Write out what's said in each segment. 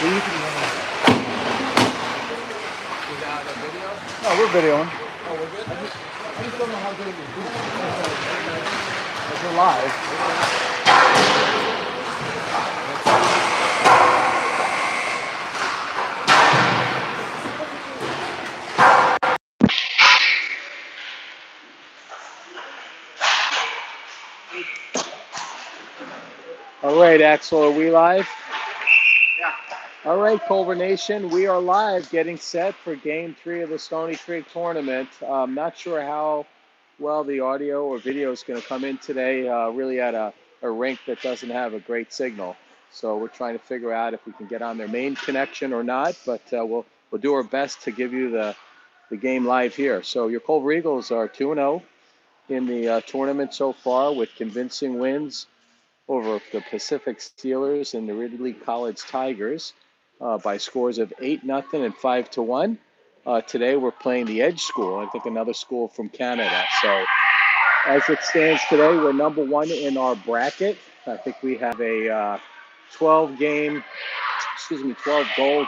Without a video? No, we're videoing. Oh, we're good? I just don't know how good it is. We're live. All right, Axel, are we live? Yeah. All right, Culver Nation, we are live, getting set for Game 3 of the Stony Creek Tournament. I'm not sure how well the audio or video is going to come in today, really at a rink that doesn't have a great signal. So we're trying to figure out if we can get on their main connection or not, but we'll do our best to give you the game live here. So your Culver Eagles are 2-0 in the tournament so far with convincing wins over the Pacific Steelers and the Ridley College Tigers by scores of 8-0 and 5-1. Today we're playing the Edge School, I think another school from Canada. So as it stands today, we're number one in our bracket. I think we have a 12 goal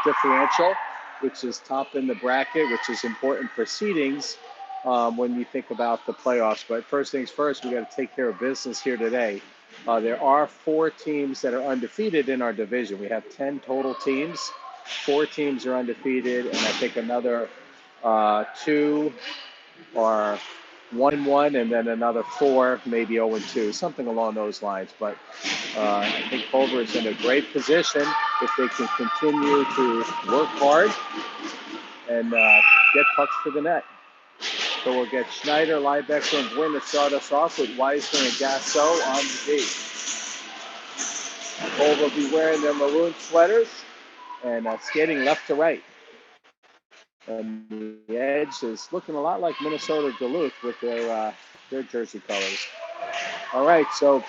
differential, which is top in the bracket, which is important for seedings when you think about the playoffs. But first things first, we got to take care of business here today. There are 4 teams that are undefeated in our division. We have 10 total teams. 4 teams are undefeated, and I think another 2 are 1-1, and then another 4 maybe 0-2, something along those lines. But I think Culver is in a great position if they can continue to work hard and get pucks to the net. So we'll get Schneider, Liebecker, and Gwynn to start us off with Weisner and Gasso on the D. Culver will be wearing their maroon sweaters and skating left to right. And the Edge is looking a lot like Minnesota Duluth with their jersey colors. All right, so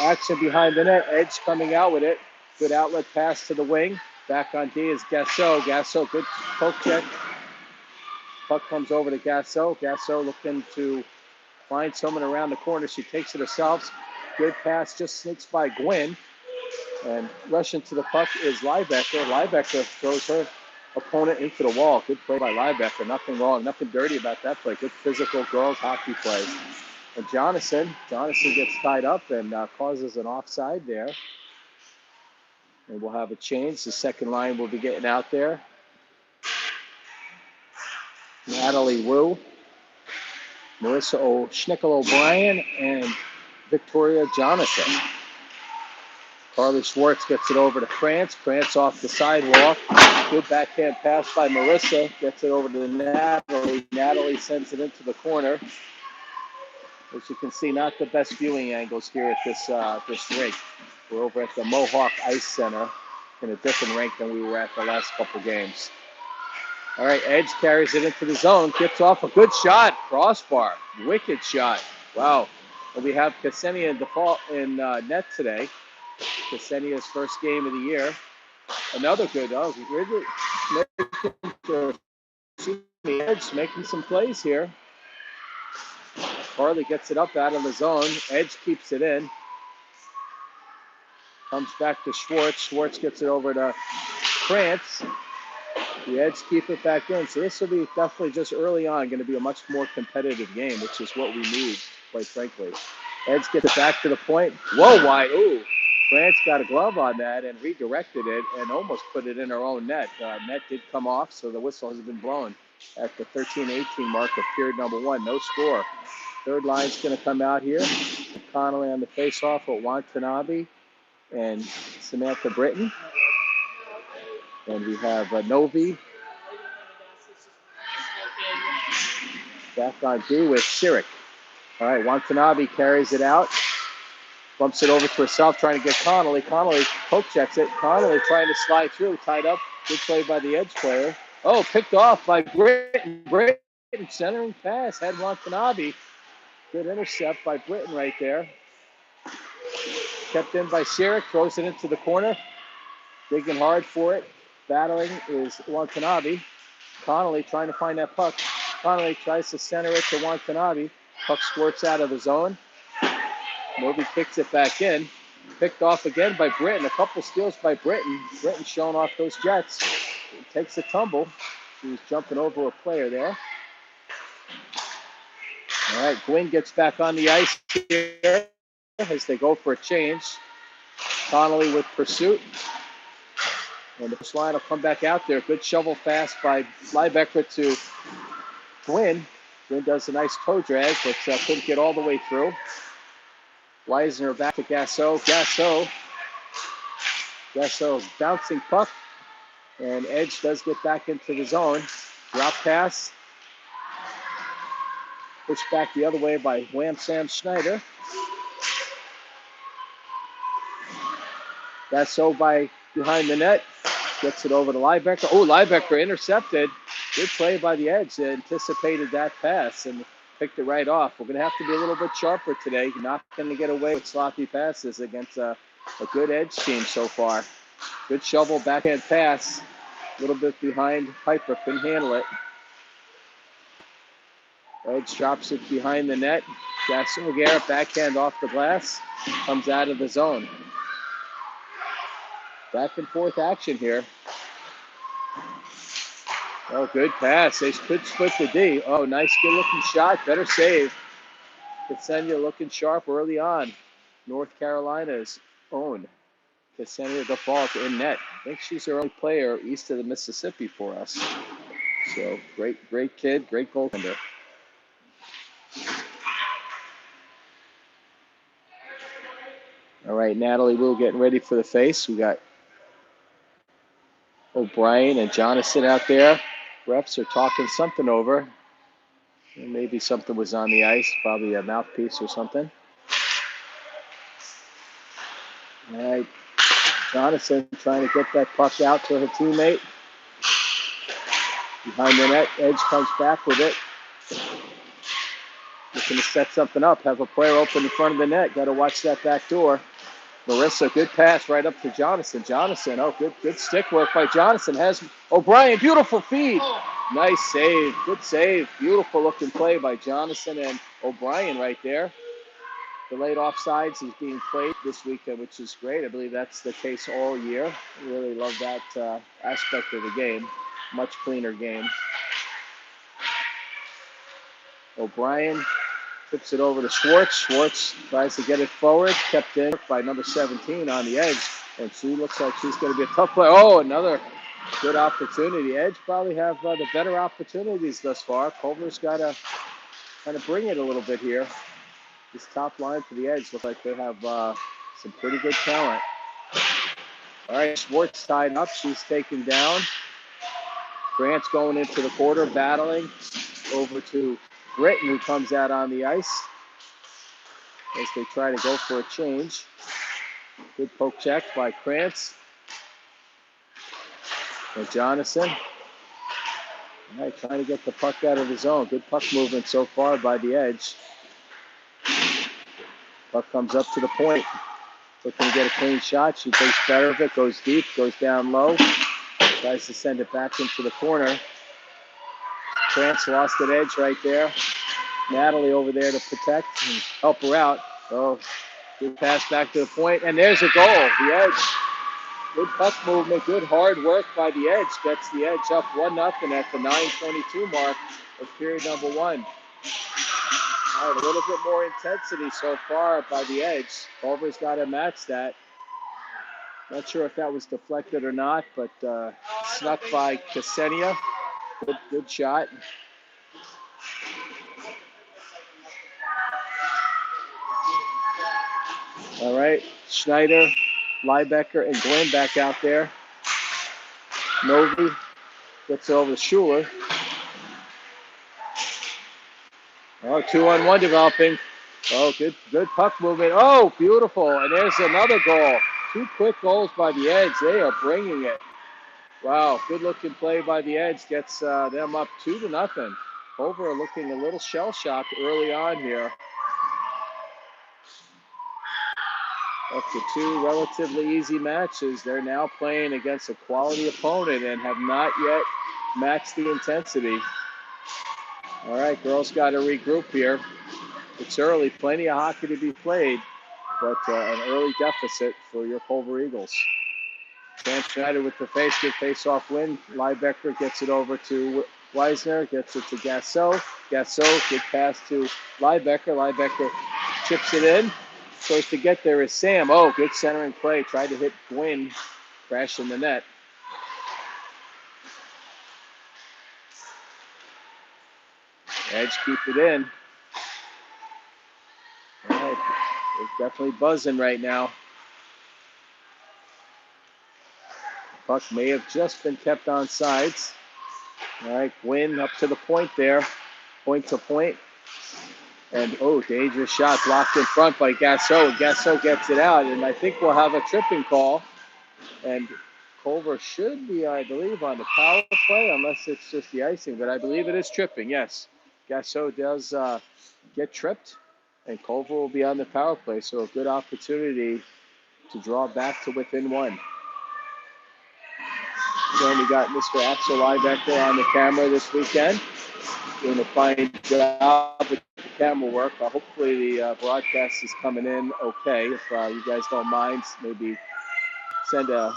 action behind the net. Edge coming out with it. Good outlet pass to the wing. Back on D is Gasso. Gasso, good poke check. Puck comes over to Gasso. Gasso looking to find someone around the corner. She takes it herself. Good pass, just sneaks by Gwynn. And rushing to the puck is Liebecker. Liebecker throws her opponent into the wall. Good play by Liebecker. Nothing wrong, nothing dirty about that play. Good physical girls hockey play. And Jonathan gets tied up and causes an offside there. And we'll have a change. The second line will be getting out there. Natalie Wu, Marissa Schnickel O'Brien, and Victoria Jonathan. Carly Schwartz gets it over to France. France off the sidewalk. Good backhand pass by Marissa. Gets it over to Natalie. Natalie sends it into the corner. As you can see, not the best viewing angles here at this rink. We're over at the Mohawk Ice Center in a different rink than we were at the last couple games. All right, Edge carries it into the zone. Gets off a good shot. Crossbar. Wicked shot. Wow. And we have Ksenia in net today. Ksenia's first game of the year. Another good. Edge making some plays here. Harley gets it up out of the zone. Edge keeps it in. Comes back to Schwartz. Schwartz gets it over to France. The Edge keep it back in. So this will be definitely just early on going to be a much more competitive game, which is what we need, quite frankly. Edge gets it back to the point. Whoa, wide. Ooh. France got a glove on that and redirected it and almost put it in her own net. Net did come off, so the whistle has been blown at the 13-18 mark of period number 1. No score. Third line's going to come out here. Connolly on the face-off with Watanabe and Samantha Britton. And we have Novi back on D with Sirik. All right, Watanabe carries it out. Bumps it over to herself, trying to get Connolly. Connolly poke checks it. Connolly trying to slide through, tied up. Good play by the Edge player. Oh, picked off by Britton. Britton centering pass, had Watanabe. Good intercept by Britton right there. Kept in by Sirik, throws it into the corner. Digging hard for it. Battling is Watanabe. Connolly trying to find that puck. Connolly tries to center it to Watanabe. Puck squirts out of the zone. Novi kicks it back in. Picked off again by Britton. A couple steals by Britton. Britton showing off those Jets. Takes a tumble. He was jumping over a player there. All right, Gwynn gets back on the ice here as they go for a change. Connolly with pursuit. And the first line will come back out there. Good shovel fast by Liebecker to Gwynn. Gwynn does a nice toe drag, but couldn't get all the way through. Weisner back to Gasso. Gasso bouncing puck. And Edge does get back into the zone. Drop pass. Pushed back the other way by Wham Sam Schneider. Gasso by behind the net. Gets it over to Liebecker. Oh, Liebecker intercepted. Good play by the Edge. They anticipated that pass and picked it right off. We're going to have to be a little bit sharper today. Not going to get away with sloppy passes against a good Edge team so far. Good shovel, backhand pass. A little bit behind Piper. Couldn't handle it. Edge drops it behind the net. Gaston Garrett backhand off the glass. Comes out of the zone. Back and forth action here. Oh, good pass. They could split the D. Oh, nice, good looking shot. Better save. Ksenia looking sharp early on. North Carolina's own Ksenia Default in net. I think she's the only player east of the Mississippi for us. So great kid, great goaltender. All right, Natalie Wu getting ready for the face. We got O'Brien and Jonathan out there. Refs are talking something over. Maybe something was on the ice, probably a mouthpiece or something. All right, Jonathan trying to get that puck out to her teammate. Behind the net, Edge comes back with it. Looking to set something up, have a player open in front of the net. Got to watch that back door. Marissa, good pass right up to Jonathan. Oh, good stick work by Jonathan. Has O'Brien, beautiful feed. Nice save, good save. Beautiful looking play by Jonathan and O'Brien right there. Delayed offsides is being played this weekend, which is great. I believe that's the case all year. I really love that aspect of the game. Much cleaner game. O'Brien tips it over to Schwartz. Schwartz tries to get it forward. Kept in by number 17 on the edge. And she looks like she's going to be a tough player. Oh, another good opportunity. Edge probably have the better opportunities thus far. Culver's got to kind of bring it a little bit here. This top line for the Edge looks like they have some pretty good talent. All right, Schwartz tied up. She's taken down. Grant's going into the quarter, battling over to Britton, who comes out on the ice as they try to go for a change. Good poke check by Krantz. And Jonathan. All right, trying to get the puck out of the zone. Good puck movement so far by the Edge. Puck comes up to the point. Looking to get a clean shot. She takes better of it, goes deep, goes down low. Tries to send it back into the corner. Krantz lost an Edge right there. Natalie over there to protect and help her out. Oh, good pass back to the point, and there's a goal. The Edge. Good puck movement, good hard work by the Edge. Gets the Edge up 1-0 at the 9:22 mark of period number 1. All right, a little bit more intensity so far by the Edge. Culver's got to match that. Not sure if that was deflected or not, but snuck by Ksenia. Good shot. All right, Schneider, Liebecker, and Glenn back out there. Novi gets it over to Schuler. Oh, 2-on-1 developing. Oh, good puck movement. Oh, beautiful. And there's another goal. 2 quick goals by the Edge. They are bringing it. Wow, good looking play by the Edge. Gets them up 2-0. Over looking a little shell-shocked early on here. After 2 relatively easy matches, they're now playing against a quality opponent and have not yet matched the intensity. All right, girls got to regroup here. It's early, plenty of hockey to be played. but an early deficit for your Culver Eagles. Sam Schneider with the face, good face-off win. Liebecker gets it over to Weisner, gets it to Gasso. Gasso, good pass to Liebecker. Liebecker chips it in. Supposed to get there is Sam. Oh, good centering play. Tried to hit Gwynn, crash in the net. Edge keep it in. All right, they're definitely buzzing right now. Puck may have just been kept on sides. All right, Gwynn up to the point there. Point to point. And, oh, dangerous shot blocked in front by Gasso. Gasso gets it out, and I think we'll have a tripping call. And Culver should be, I believe, on the power play, unless it's just the icing. But I believe it is tripping, yes. Gasso does get tripped, and Culver will be on the power play. So a good opportunity to draw back to within one. Then we got Mr. Axel Liebecker on the camera this weekend. Doing a fine job with the camera work. Hopefully the broadcast is coming in okay. If you guys don't mind, maybe send a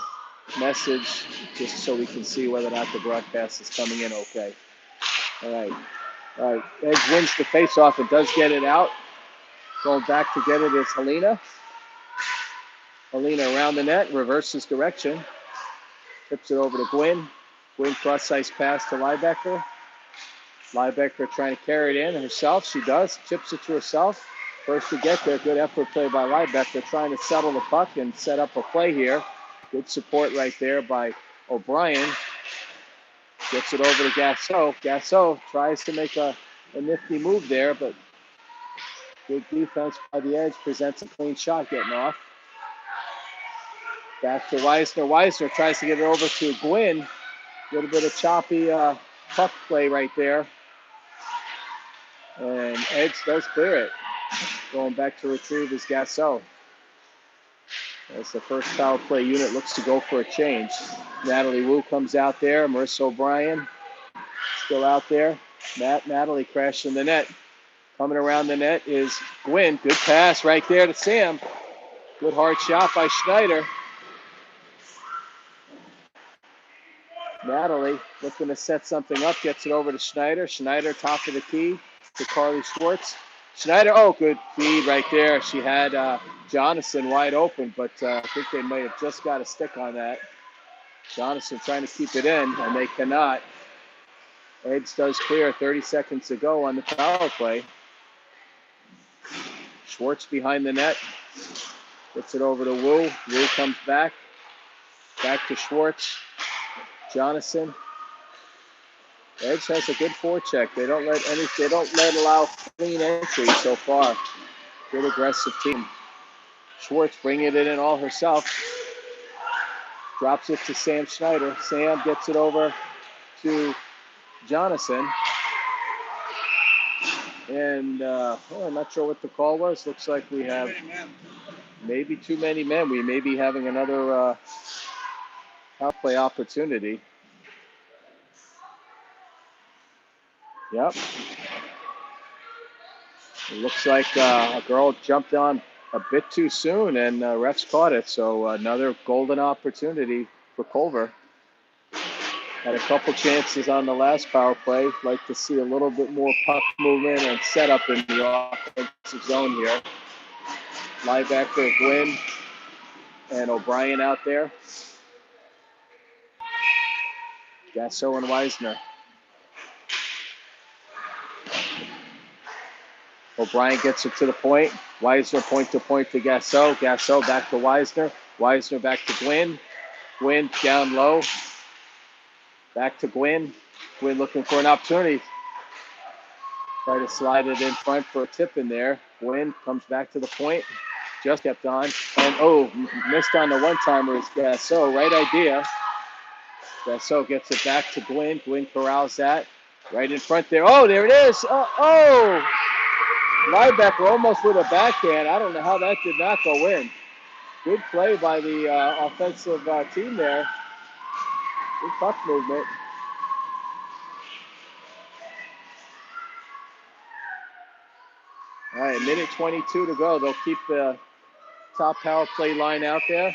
message just so we can see whether or not the broadcast is coming in okay. All right. Edge wins the faceoff and does get it out. Going back to get it is Helena. Helena around the net, reverses direction. Tips it over to Gwynn. Gwynn cross-ice pass to Liebecker. Liebecker trying to carry it in herself. She does. Chips it to herself. First to get there. Good effort play by Liebecker trying to settle the puck and set up a play here. Good support right there by O'Brien. Gets it over to Gasso. Gasso tries to make a nifty move there, but good defense by the Edge. Presents a clean shot getting off. Back to Weisner. Weisner tries to get it over to Gwynn. A little bit of choppy puck play right there. And Edge does clear it. Going back to retrieve is Gasso. As the first power play unit looks to go for a change. Natalie Wu comes out there. Marissa O'Brien still out there. Natalie crashed in the net. Coming around the net is Gwynn. Good pass right there to Sam. Good hard shot by Schneider. Natalie looking to set something up. Gets it over to Schneider. Schneider top of the key to Carly Schwartz. Schneider, oh, good feed right there. She had Jonathan wide open, but I think they might have just got a stick on that. Jonathan trying to keep it in, and they cannot. Edge does clear 30 seconds to go on the power play. Schwartz behind the net. Gets it over to Wu. Wu comes back. Back to Schwartz. Jonathan. Edge has a good forecheck. They don't let allow clean entry so far. Good aggressive team. Schwartz bringing it in all herself. Drops it to Sam Schneider. Sam gets it over to Jonathan. And I'm not sure what the call was. Looks like we have maybe too many men. We may be having another power play opportunity. Yep. It looks like a girl jumped on a bit too soon, and refs caught it. So another golden opportunity for Culver. Had a couple chances on the last power play. Like to see a little bit more puck movement and setup in the offensive zone here. Liebecker, Gwynn, and O'Brien out there. Gasso and Weisner. O'Brien gets it to the point. Weisner point to Gasso. Gasso back to Weisner. Weisner back to Gwynn. Gwynn down low. Back to Gwynn. Gwynn looking for an opportunity. Try to slide it in front for a tip in there. Gwynn comes back to the point. Just kept on. And, missed on the one-timer is Gasso. Right idea. Gasso gets it back to Gwynn. Gwynn corrals that. Right in front there. Oh, there it is. Oh! Liebecker almost with a backhand. I don't know how that did not go in. Good play by the offensive team there. Good puck movement. All right, 1:22 to go. They'll keep the top power play line out there.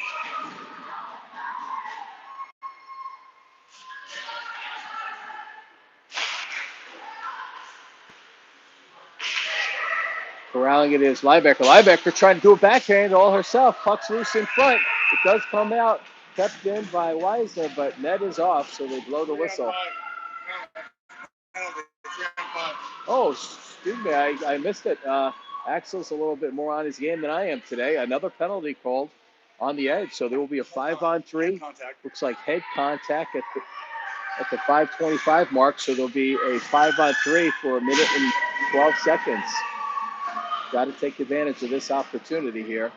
Corralling it is Liebecker. Liebecker trying to do a backhand all herself. Puck's loose in front. It does come out. Kept in by Weisner, but net is off, so they blow the whistle. Oh, excuse me, I missed it. Axel's a little bit more on his game than I am today. Another penalty called on the edge, so there will be a 5-on-3. Looks like head contact at the 5:25 mark, so there'll be a 5-on-3 for a minute and 12 seconds. Got to take advantage of this opportunity here.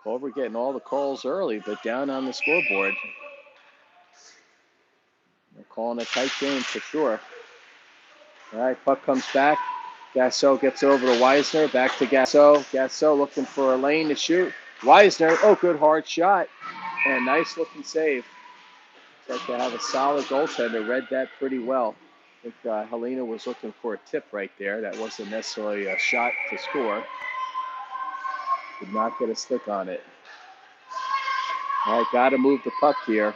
Culver getting all the calls early, but down on the scoreboard. They're calling a tight game for sure. All right, puck comes back. Gasso gets it over to Weisner. Back to Gasso. Gasso looking for a lane to shoot. Weisner, oh, good hard shot. And a nice looking save. It's like they have a solid goaltender. Read that pretty well. I think Helena was looking for a tip right there. That wasn't necessarily a shot to score. Did not get a stick on it. All right, got to move the puck here.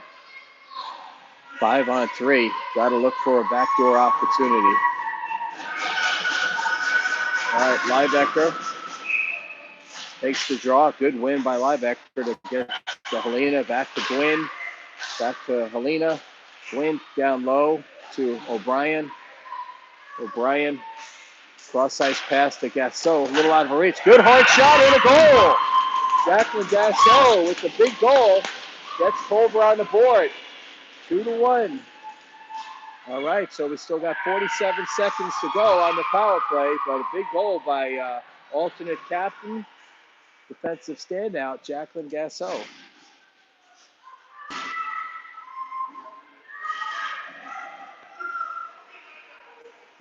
5-on-3. Got to look for a backdoor opportunity. All right, Liebecker takes the draw. Good win by Liebecker to get to Helena. Back to Gwynn. Back to Helena. Gwynn down low to O'Brien. O'Brien, cross-ice pass to Gasso. A little out of her reach. Good hard shot and a goal. Jacqueline Gasso with the big goal. Gets Culver on the board. 2-1. All right, so we still got 47 seconds to go on the power play, but a big goal by alternate captain, defensive standout, Jacqueline Gasso.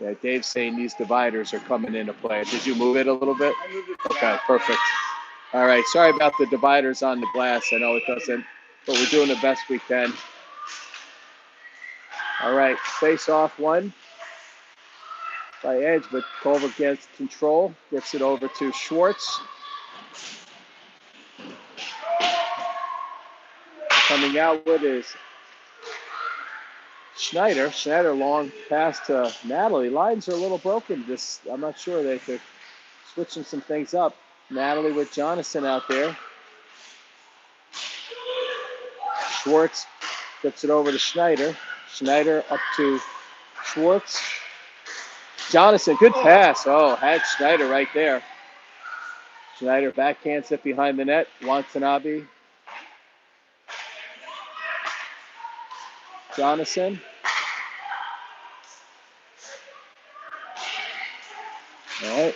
Yeah, Dave's saying these dividers are coming into play. Did you move it a little bit? I moved it. Okay, perfect. All right, sorry about the dividers on the glass. I know it doesn't, but we're doing the best we can. All right, face off one by Edge, but Culver gets control, gets it over to Schwartz. Coming out with is Schneider. Schneider long pass to Natalie. Lines are a little broken. I'm not sure they could switching some things up. Natalie with Jonathan out there. Schwartz gets it over to Schneider. Schneider up to Schwartz. Jonathan, good pass. Oh, had Schneider right there. Schneider backhands it behind the net. Watanabe. Jonathan. All right.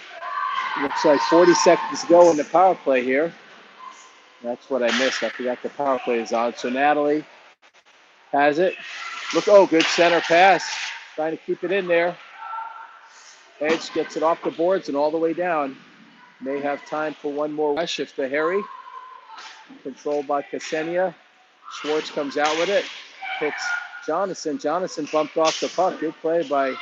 Looks like 40 seconds to go in the power play here. That's what I missed. I forgot the power play is on. So Natalie has it. Look, oh, good center pass. Trying to keep it in there. Edge gets it off the boards and all the way down. May have time for one more rush if the Harry. Controlled by Ksenia. Schwartz comes out with it. Picks Jonathan. Jonathan bumped off the puck. Good play by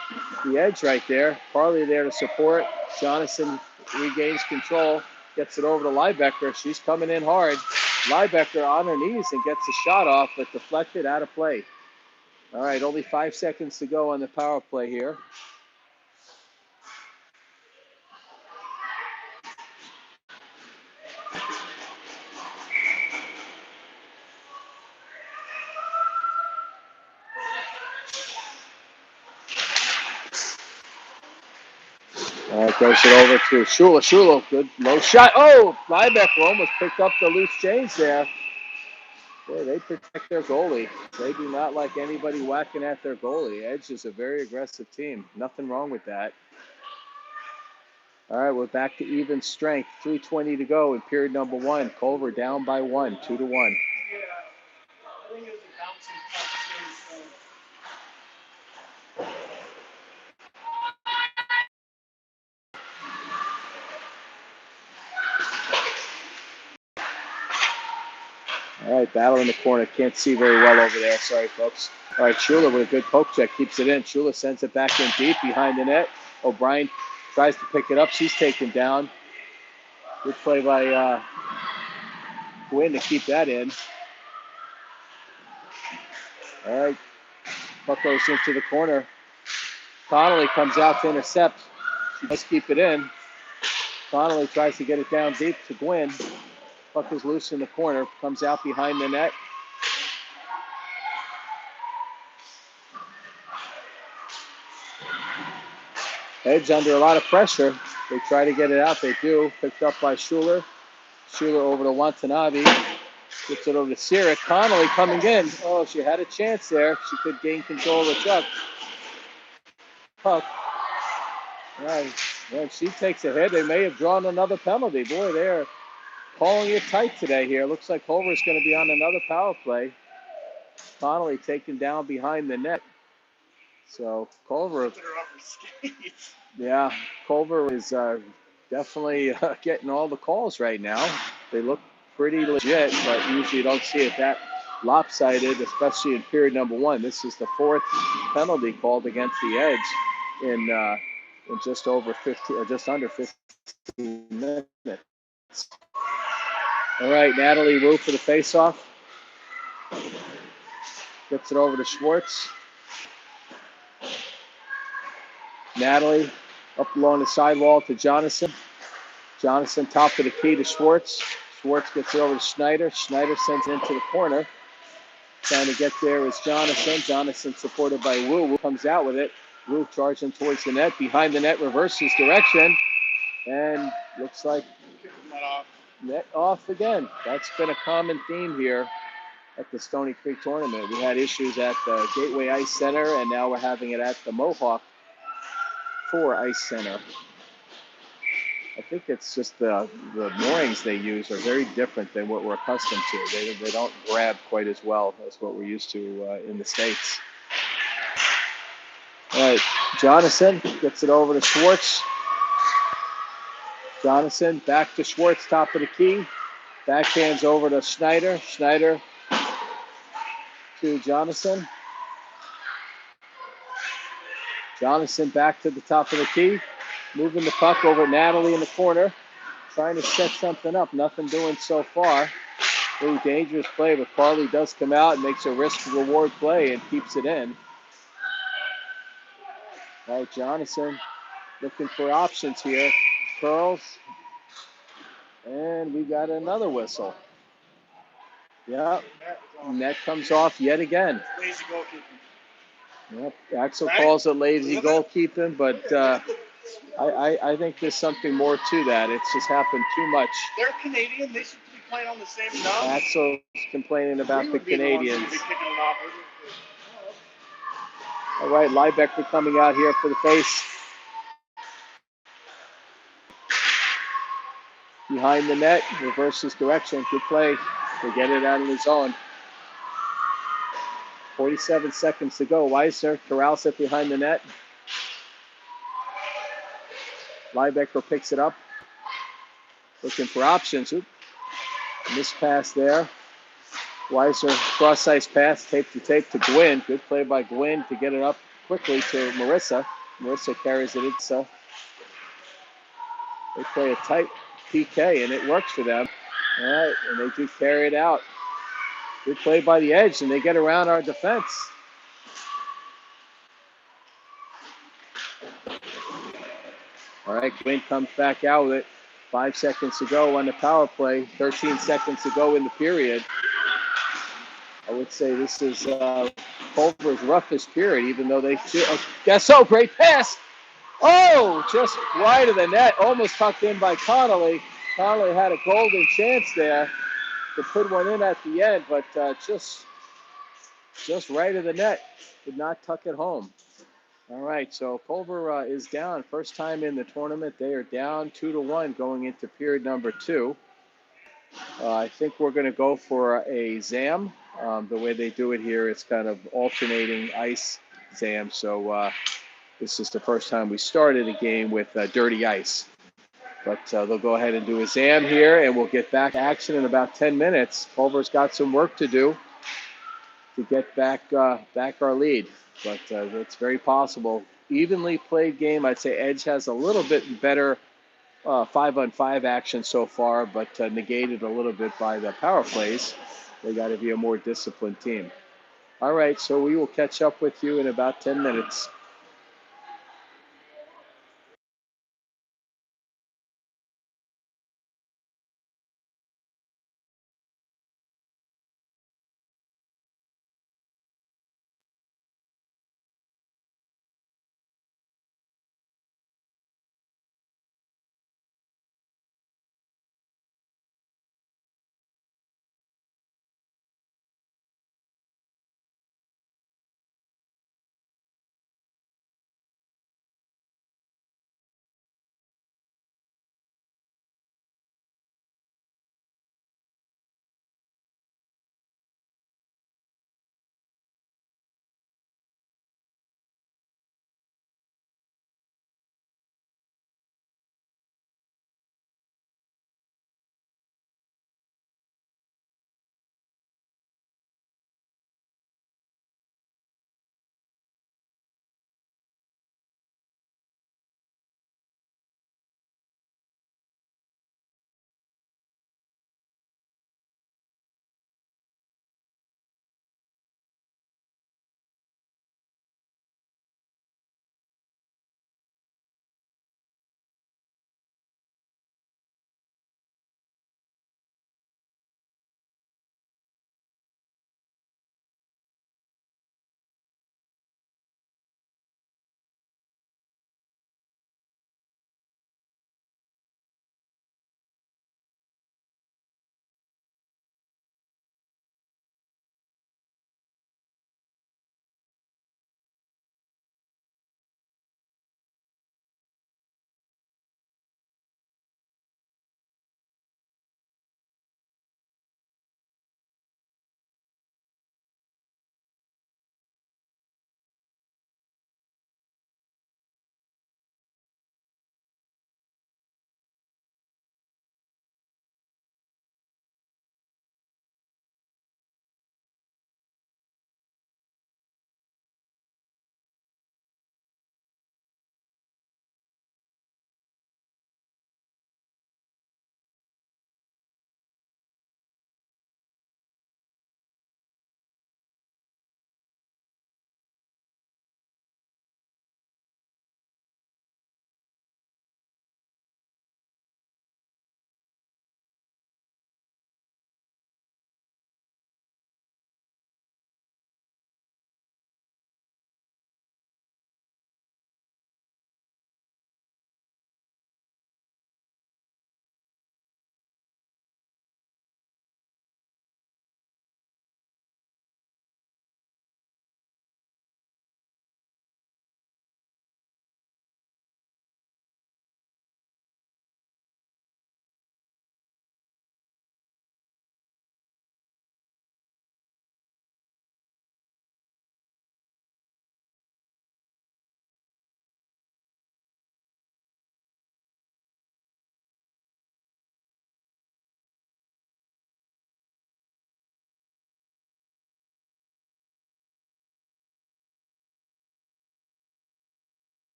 the Edge right there. Parley there to support. Jonathan regains control. Gets it over to Liebecker. She's coming in hard. Liebecker on her knees and gets a shot off, but deflected out of play. All right, only 5 seconds to go on the power play here. Goes it over to Shula. Shula, good low shot. Oh, Liebecker almost picked up the loose change there. Boy, they protect their goalie. They do not like anybody whacking at their goalie. Edge is a very aggressive team. Nothing wrong with that. All right, we're back to even strength. 3:20 to go in period number one. Culver down by 1, 2-1. All right, battle in the corner. Can't see very well over there. Sorry, folks. All right, Shula with a good poke check. Keeps it in. Shula sends it back in deep behind the net. O'Brien tries to pick it up. She's taken down. Good play by Gwynn to keep that in. All right, puck goes into the corner. Connolly comes out to intercept. She does keep it in. Connolly tries to get it down deep to Gwynn. Puck is loose in the corner. Comes out behind the net. Edge under a lot of pressure. They try to get it out. They do. Picked up by Schuler. Schuler over to Watanabe. Gets it over to Sirik. Connolly coming in. Oh, she had a chance there. She could gain control of the puck. All right. When she takes a hit, they may have drawn another penalty. Boy, they're calling it tight today here. Looks like Culver's going to be on another power play. Connolly taken down behind the net. So Culver, yeah, Culver is definitely getting all the calls right now. They look pretty legit, but usually you don't see it that lopsided, especially in period number one. This is the fourth penalty called against the Edge in just over 15, or just under 15 minutes. All right, Natalie Wu for the faceoff. Gets it over to Schwartz. Natalie up along the sidewall to Jonathan. Jonathan top of the key to Schwartz. Schwartz gets it over to Schneider. Schneider sends it into the corner. Trying to get there is Jonathan. Jonathan supported by Wu. Wu comes out with it. Wu charging towards the net. Behind the net, reverses direction. And looks like net off again. That's been a common theme here at the Stony Creek tournament. We had issues at the Gateway Ice Center, and now we're having it at the Mohawk 4 Ice Center. I think it's just the moorings they use are very different than what we're accustomed to. They don't grab quite as well as what we're used to in the States. All right, Jonathan gets it over to Schwartz. Jonathan back to Schwartz, top of the key. Backhands over to Schneider. Schneider to Jonathan. Jonathan back to the top of the key. Moving the puck over Natalie in the corner. Trying to set something up. Nothing doing so far. Really dangerous play, but Farley does come out and makes a risk-reward play and keeps it in. All right, Jonathan looking for options here. Curls. And we got another whistle. Yep. Net comes off yet again. Lazy goalkeeping. Yep. Axel calls it lazy goalkeeping, but I think there's something more to that. It's just happened too much. They're Canadian. They should be playing on the same nub. Axel's complaining about the Canadians. All right, Liebecker coming out here for the face. Behind the net, reverses direction. Good play. They get it out of the zone. 47 seconds to go. Weisner corrals it behind the net. Liebecker picks it up. Looking for options. Oop. Missed pass there. Weisner cross-ice pass, tape to tape to Gwynn. Good play by Gwynn to get it up quickly to Marissa. Marissa carries it in. So they play a tight PK, and it works for them. All right, and they do carry it out. Good play by the Edge, and they get around our defense. All right, Gwynn comes back out with it. 5 seconds to go on the power play. 13 seconds to go in the period. I would say this is Culver's roughest period, even though they guess so. Great pass. Oh, just wide of the net, almost tucked in by Connolly. Connolly had a golden chance there to put one in at the end, but just right of the net. Did not tuck it home. All right, so Culver is down. First time in the tournament. They are down 2-1 going into period number 2. I think we're going to go for a ZAM. The way they do it here, it's kind of alternating ice ZAM. So this is the first time we started a game with dirty ice. But they'll go ahead and do a ZAM here, and we'll get back to action in about 10 minutes. Culver's got some work to do to get back our lead. But it's very possible. Evenly played game. I'd say Edge has a little bit better 5-on-5 action so far, but negated a little bit by the power plays. They got to be a more disciplined team. All right, so we will catch up with you in about 10 minutes.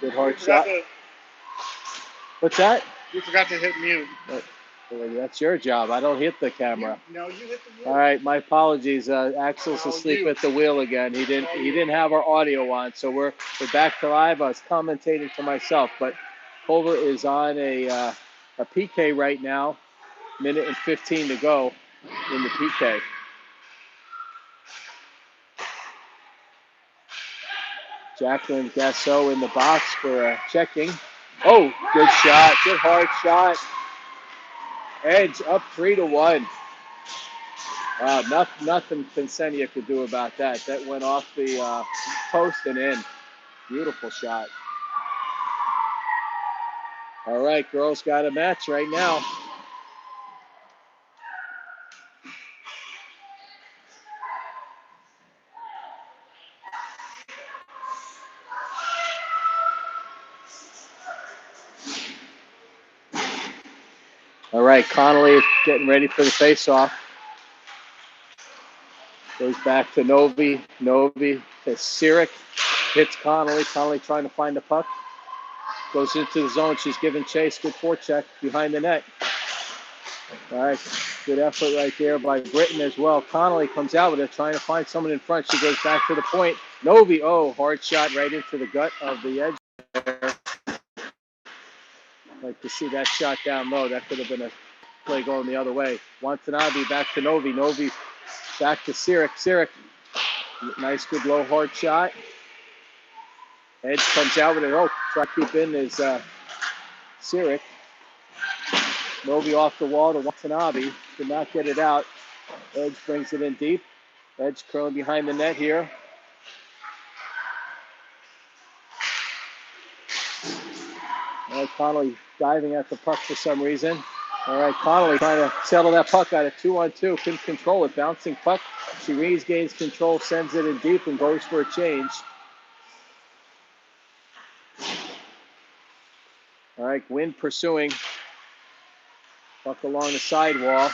Good hard shot. What's that? You forgot to hit mute. That's your job. I don't hit the camera. No, you hit the mute. All right, my apologies. Axel's asleep at the wheel again. He didn't have our audio on, so we're back to live. I was commentating to myself, but Culver is on a PK right now. Minute and 15 to go in the PK. Jacqueline Gasso in the box for checking. Oh, good shot. Good hard shot. Edge up 3-1. Wow, nothing Quincenia could do about that. That went off the post and in. Beautiful shot. All right, girls got a match right now. All right, Connolly getting ready for the face-off. Goes back to Novi. Novi to Sirik. Hits Connolly. Connolly trying to find the puck. Goes into the zone. She's giving chase. Good forecheck behind the net. All right, good effort right there by Britton as well. Connolly comes out with it, trying to find someone in front. She goes back to the point. Novi, hard shot right into the gut of the edge there. Like to see that shot down low. That could have been a play going the other way. Watanabe back to Novi. Novi back to Sirik. Sirik, nice, good low hard shot. Edge comes out with it. Try to keep in is Sirik. Novi off the wall to Watanabe. Did not get it out. Edge brings it in deep. Edge curling behind the net here. All right, Connolly diving at the puck for some reason. All right, Connolly trying to settle that puck out of 2-on-2. Couldn't control it. Bouncing puck. She regains control, sends it in deep, and goes for a change. All right, Gwynn pursuing. Puck along the sidewall.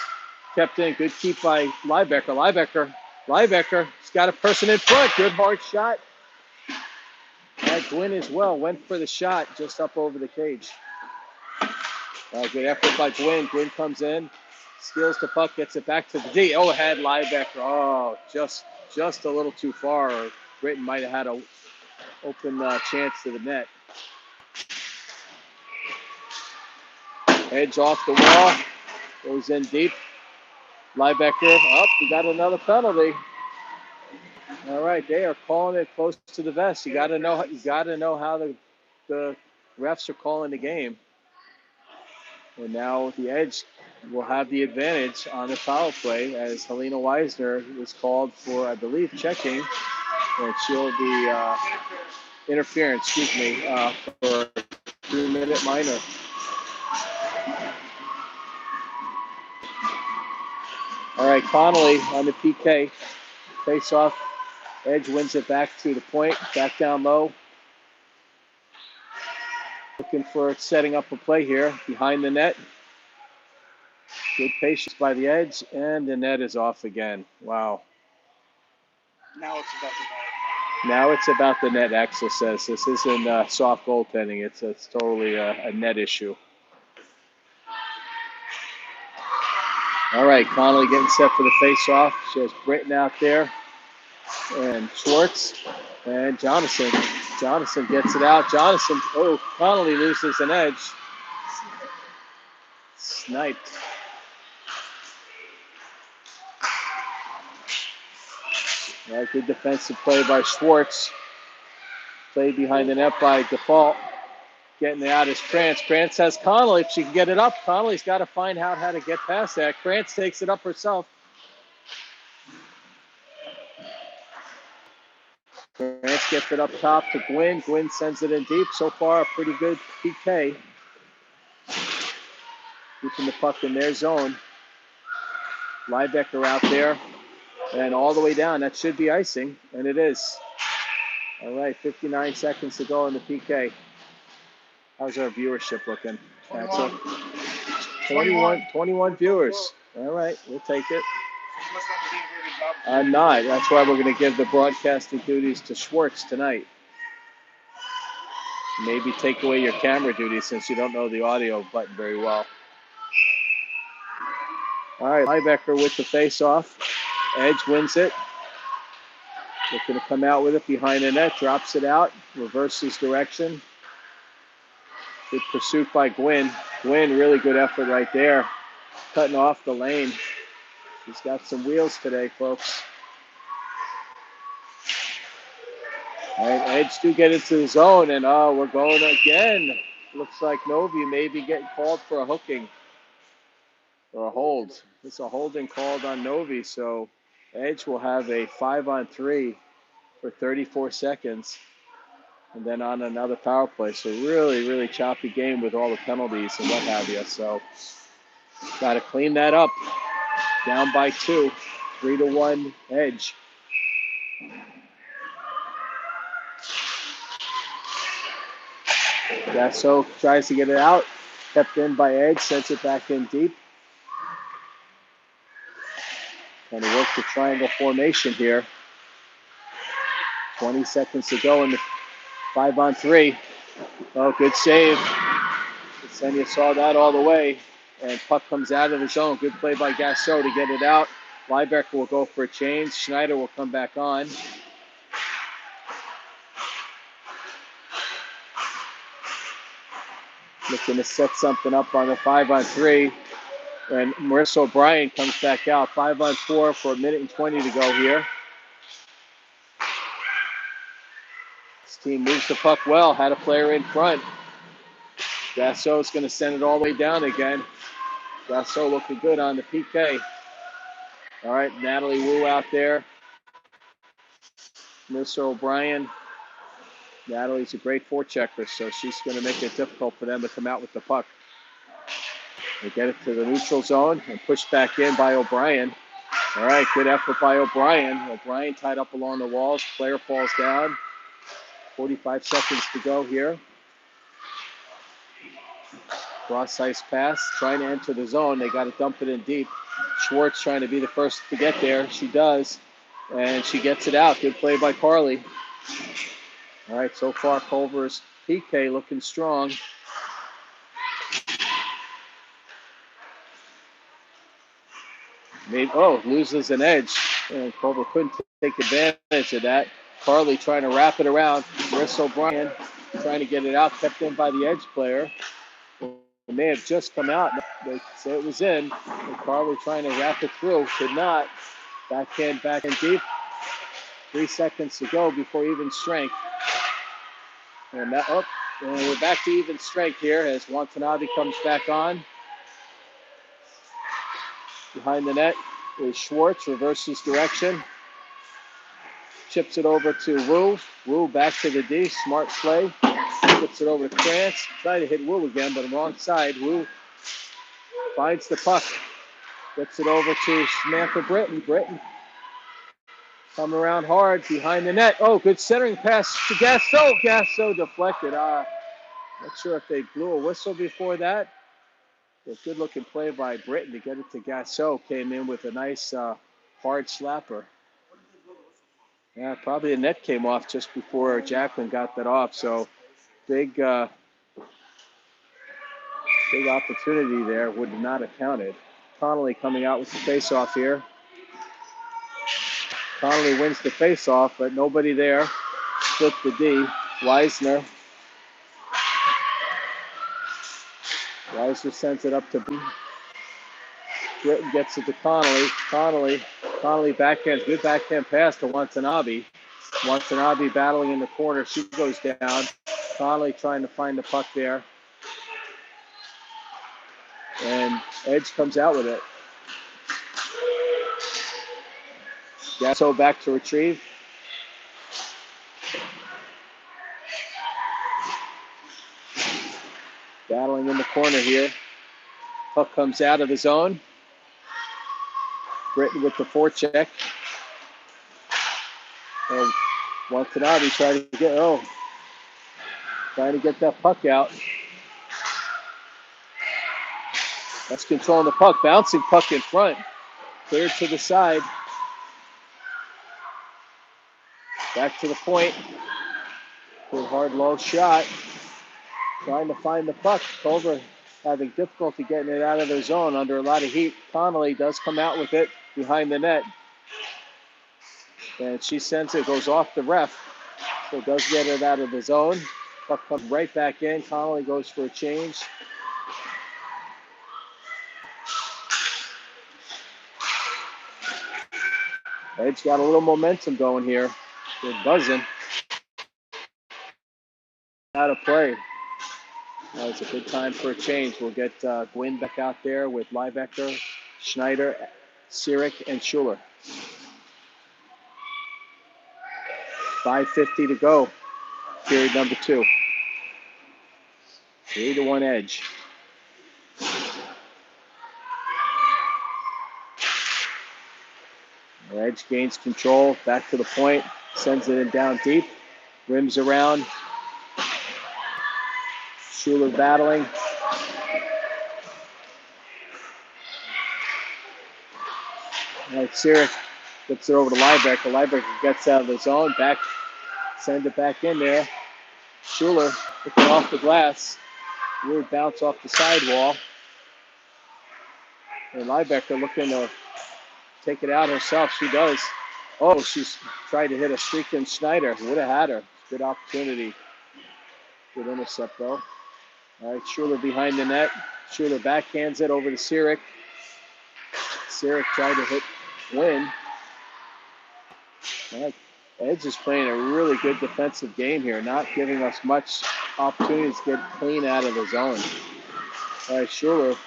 Kept in. Good keep by Liebecker. Liebecker. She's got a person in front. Good hard shot. Gwynn as well. Went for the shot just up over the cage. Good effort by Gwynn. Gwynn comes in. Steals the puck. Gets it back to the D. It had Liebecker. Just a little too far. Or Britton might have had an open chance to the net. Edge off the wall. Goes in deep. Liebecker. We got another penalty. All right, they are calling it close to the vest. You got to know how the refs are calling the game. And now the Edge will have the advantage on the foul play as Helena Weisner is called for, I believe, checking, and she'll be interference. For a 2-minute minor. All right, Connolly on the PK. Face off. Edge wins it back to the point. Back down low. Looking for setting up a play here behind the net. Good patience by the Edge, and the net is off again. Wow. Now it's about the net. Now it's about the net, Axel says. This isn't soft goaltending. It's totally a net issue. All right, Connolly getting set for the face-off. She has Britton out there, and Schwartz, and Jonathan. Jonathan gets it out. Connolly loses an edge. Sniped. Good defensive play by Schwartz. Played behind the net by Default. Getting it out is Krantz. Krantz has Connolly. If she can get it up, Connolly's got to find out how to get past that. Krantz takes it up herself. Krantz gets it up top to Gwynn. Gwynn sends it in deep. So far, a pretty good PK. Keeping the puck in their zone. Liebecker out there. And all the way down. That should be icing. And it is. All right, 59 seconds to go in the PK. How's our viewership looking? 21 viewers. All right, we'll take it. I'm not. That's why we're going to give the broadcasting duties to Schwartz tonight. Maybe take away your camera duty since you don't know the audio button very well. All right, Liebecker with the face-off. Edge wins it. Looking to come out with it behind the net, drops it out, reverses direction. Good pursuit by Gwynn. Gwynn, really good effort right there. Cutting off the lane. He's got some wheels today, folks. All right, Edge do get into the zone, and we're going again. Looks like Novi may be getting called for a hooking or a hold. It's a holding called on Novi, so Edge will have a 5-on-3 for 34 seconds, and then on another power play. So really, really choppy game with all the penalties and what have you. So got to clean that up. Down by 2, 3-1 Edge. Gasso tries to get it out. Kept in by Edge, sends it back in deep. Trying to work the triangle formation here. 20 seconds to go in the 5-on-3. Oh, good save. Ksenia saw that all the way. And puck comes out of the zone. Good play by Gasso to get it out. Liebecker will go for a change. Schneider will come back on. Looking to set something up on the 5-on-3. And Marissa O'Brien comes back out. 5-on-4 for 1:20 to go here. This team moves the puck well. Had a player in front. Gasso's going to send it all the way down again. Gasso looking good on the PK. All right, Natalie Wu out there. Marissa O'Brien. Natalie's a great forechecker, so she's going to make it difficult for them to come out with the puck. They get it to the neutral zone and push back in by O'Brien. All right, good effort by O'Brien. O'Brien tied up along the walls. Player falls down. 45 seconds to go here. Cross ice pass, trying to enter the zone. They got to dump it in deep. Schwartz trying to be the first to get there. She does, and she gets it out. Good play by Carly. All right, so far Culver's PK looking strong. Loses an edge, and Culver couldn't take advantage of that. Carly trying to wrap it around. Marissa O'Brien trying to get it out, kept in by the edge player. It may have just come out. They say it was in. And Carly trying to wrap it through. Could not. Backhand, back in deep. 3 seconds to go before even strength. And we're back to even strength here as Watanabe comes back on. Behind the net is Schwartz, reverses direction. Chips it over to Wu. Wu back to the D. Smart play. Flips it over to Krantz. Trying to hit Wu again, but wrong side. Wu finds the puck. Gets it over to Samantha Britton. Britton coming around hard behind the net. Oh, good centering pass to Gasso. Gasso deflected. Not sure if they blew a whistle before that. A good-looking play by Britton to get it to Gasso. Came in with a nice hard slapper. Yeah, probably the net came off just before Jacqueline got that off. So big opportunity there. Would not have counted. Connolly coming out with the face-off here. Connolly wins the face-off, but nobody there. Split the D. Weisner sends it up to Britton, gets it to Connolly. Connolly backhands. Good backhand pass to Watanabe. Watanabe battling in the corner. She goes down. Connolly trying to find the puck there. And Edge comes out with it. Gasso back to retrieve. Battling in the corner here. Puck comes out of the zone. Britton with the forecheck. And Watanabe trying to get that puck out. That's controlling the puck. Bouncing puck in front. Cleared to the side. Back to the point. Good hard low shot. trying to find the puck. Culver having difficulty getting it out of their zone under a lot of heat. Connolly does come out with it behind the net. And she sends it, goes off the ref. So does get it out of the zone. Puck comes right back in. Connolly goes for a change. Edge got a little momentum going here. They're buzzing. Out of play. That was a good time for a change. We'll get Gwynn back out there with Liebecker, Schneider, Sirik, and Schuler. 5:50 to go. Period number 2. 3-1 Edge. Edge gains control. Back to the point. Sends it in down deep. Rims around. Schuler battling. All right, Sirik gets it over to Liebecker. Liebecker gets out of the zone. Back. Send it back in there. Schuler looking off the glass. Weird bounce off the sidewall. And Liebecker looking to take it out herself. She does. Oh, she's tried to hit a streaking Schneider. Would have had her. Good opportunity. Good intercept, though. All right, Schuler behind the net. Schuler backhands it over to Sirik. Sirik tried to hit Wynn. All right. Edge is playing a really good defensive game here, not giving us much opportunities to get clean out of the zone. All right, Schuler,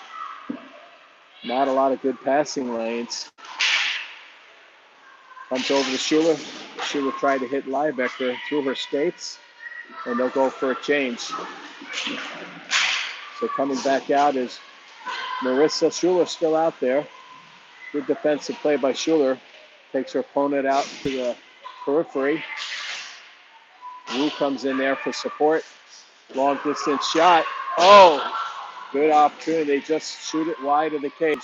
not a lot of good passing lanes. Comes over to Schuler. Schuler tried to hit Liebecker through her skates, and they'll go for a change. So coming back out is Marissa Schuler, still out there. Good defensive play by Schuler. Takes her opponent out to the periphery. Wu comes in there for support. Long distance shot. Oh, good opportunity. They just shoot it wide of the cage.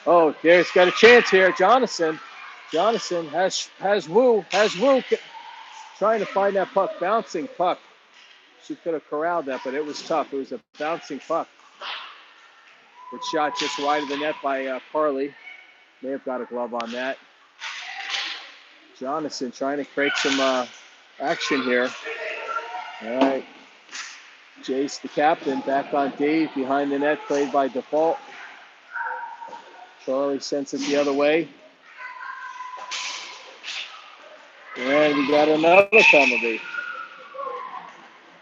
Oh, there's got a chance here. Jonathan has Wu trying to find that puck, bouncing puck. She could have corralled that, but it was tough. It was a bouncing puck. It shot just wide of the net by Carly. May have got a glove on that. Jonathan trying to create some action here. All right. Jace, the captain, back on D, behind the net, played by default. Charlie sends it the other way. And we got another penalty.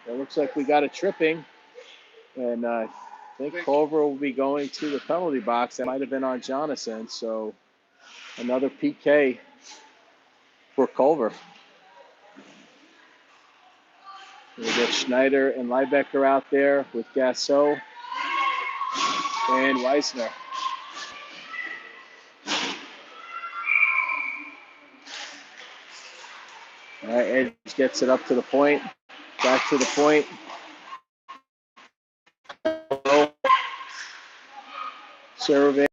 It looks like we got a tripping. And I think Culver will be going to the penalty box. That might have been on Jonathan. So another PK for Culver. We'll get Schneider and Liebecker out there with Gasso and Weisner. All right, Edge gets it up to the point. Back to the point. Survey.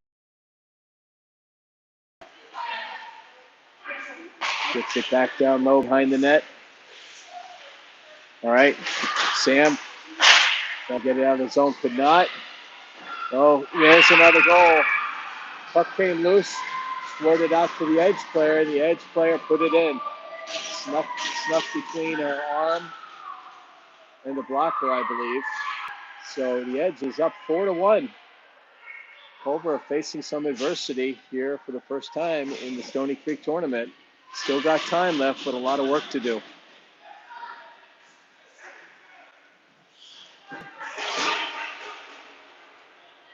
Gets it back down low behind the net. All right, Sam. Trying to get it out of the zone. Could not. Oh, there's another goal. Puck came loose. Squirted out to the Edge player. The Edge player put it in. Snuffed between her arm and the blocker, I believe. So the Edge is up 4-1. Culver facing some adversity here for the first time in the Stony Creek tournament. Still got time left, but a lot of work to do.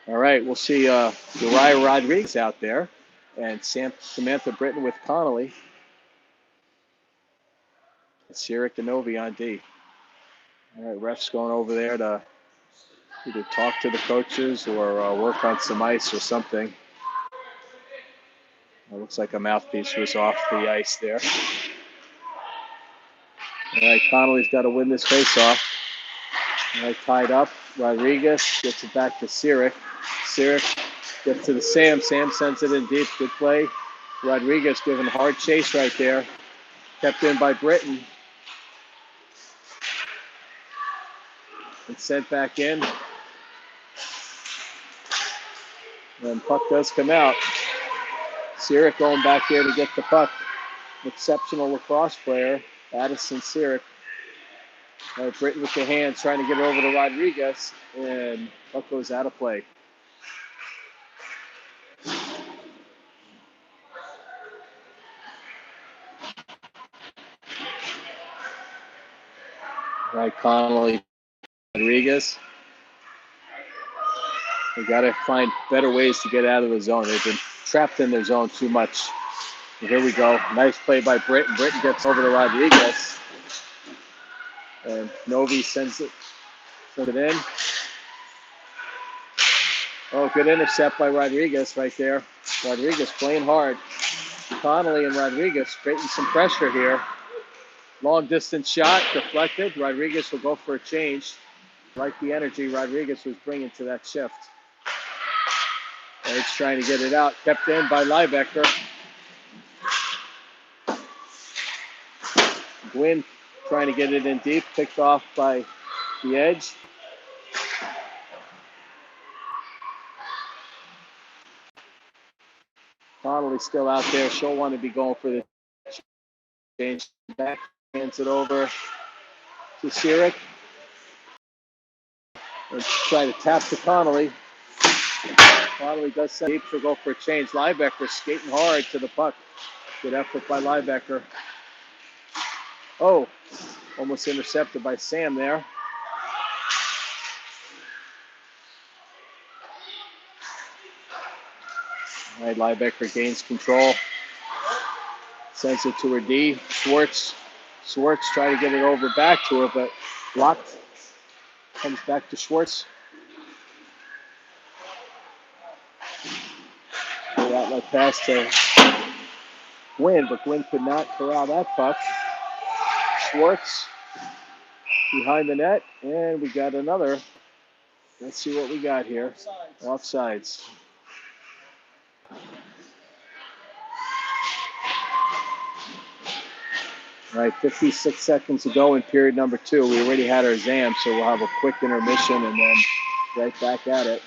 All right, we'll see Uriah Rodriguez out there and Samantha Britton with Connolly. Sirik and Novi on D. All right, refs going over there to either talk to the coaches or work on some ice or something. It looks like a mouthpiece was off the ice there. All right, Connolly's got to win this face-off. All right, tied up. Rodriguez gets it back to Sirik. Sirik gets to the Sam. Sam sends it in deep. Good play. Rodriguez giving a hard chase right there. Kept in by Britton. And sent back in. And puck does come out. Sirik going back there to get the puck. Exceptional lacrosse player, Addison Sirik. Britton with the hands trying to get it over to Rodriguez. And puck goes out of play. Right, Connolly, Rodriguez. They got to find better ways to get out of the zone. They've been trapped in their zone too much. And here we go. Nice play by Britton. Britton gets over to Rodriguez. And Novi sends it in. Oh, good intercept by Rodriguez right there. Rodriguez playing hard. Connolly and Rodriguez creating some pressure here. Long distance shot, deflected. Rodriguez will go for a change. Like the energy Rodriguez was bringing to that shift. He's trying to get it out. Kept in by Liebecker. Gwynn trying to get it in deep. Picked off by the edge. Connolly still out there. She'll want to be going for the change. Back hands it over to Sirik. And try to tap to Connolly. Connolly does send deep to go for a change. Liebecker skating hard to the puck. Good effort by Liebecker. Oh, almost intercepted by Sam there. All right, Liebecker gains control. Sends it to her D. Schwartz trying to get it over back to her, but blocked. Comes back to Schwartz. The outlet pass to Gwynn, but Gwynn could not corral that puck. Schwartz behind the net, and we got another. Let's see what we got here. Offsides. All right, 56 seconds to go in period number 2. We already had our ZAM, so we'll have a quick intermission and then right back at it.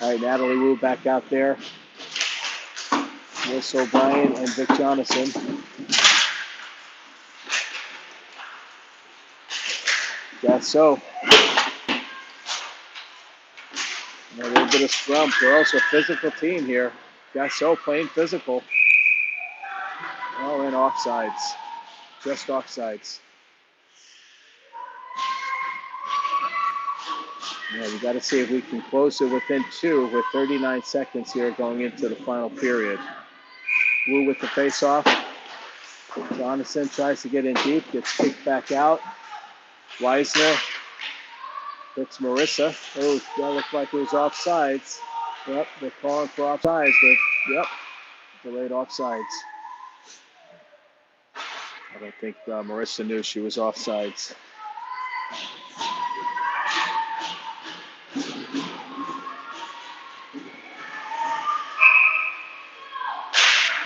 All right, Natalie Wu back out there. Liz O'Brien and Vic Jonathan. So. A little bit of scrum. They're also a physical team here. So playing physical. Oh, and offsides. Just offsides. Yeah, we got to see if we can close it within 2 with 39 seconds here going into the final period. Wu with the face-off. Jonathan tries to get in deep, gets kicked back out. Weisner hits Marissa. Oh, that looked like it was offsides. Yep, they're calling for offsides, but yep, delayed offsides. I don't think Marissa knew she was offsides.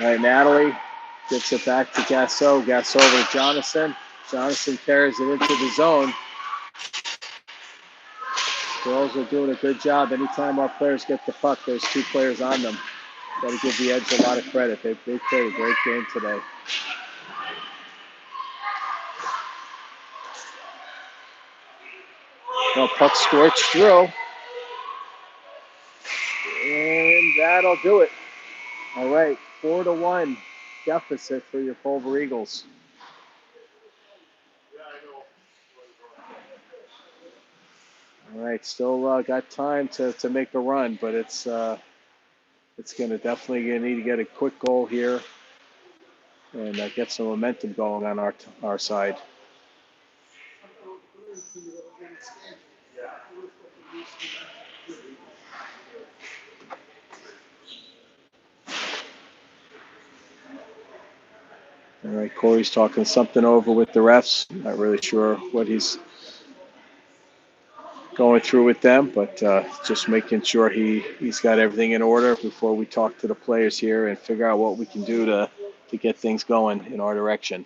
All right, Natalie gets it back to Gasso. Gasso over to Jonathan. Jonathan carries it into the zone. Girls are doing a good job. Anytime our players get the puck, there's 2 players on them. Got to give the Edge a lot of credit. They played a great game today. No, puck scorched through. And that'll do it. All right, 4-1 deficit for your Culver Eagles. All right, still got time to make a run, but it's going to definitely need to get a quick goal here and get some momentum going on our side. All right, Corey's talking something over with the refs. Not really sure what he's going through with them, but just making sure he's got everything in order before we talk to the players here and figure out what we can do to get things going in our direction.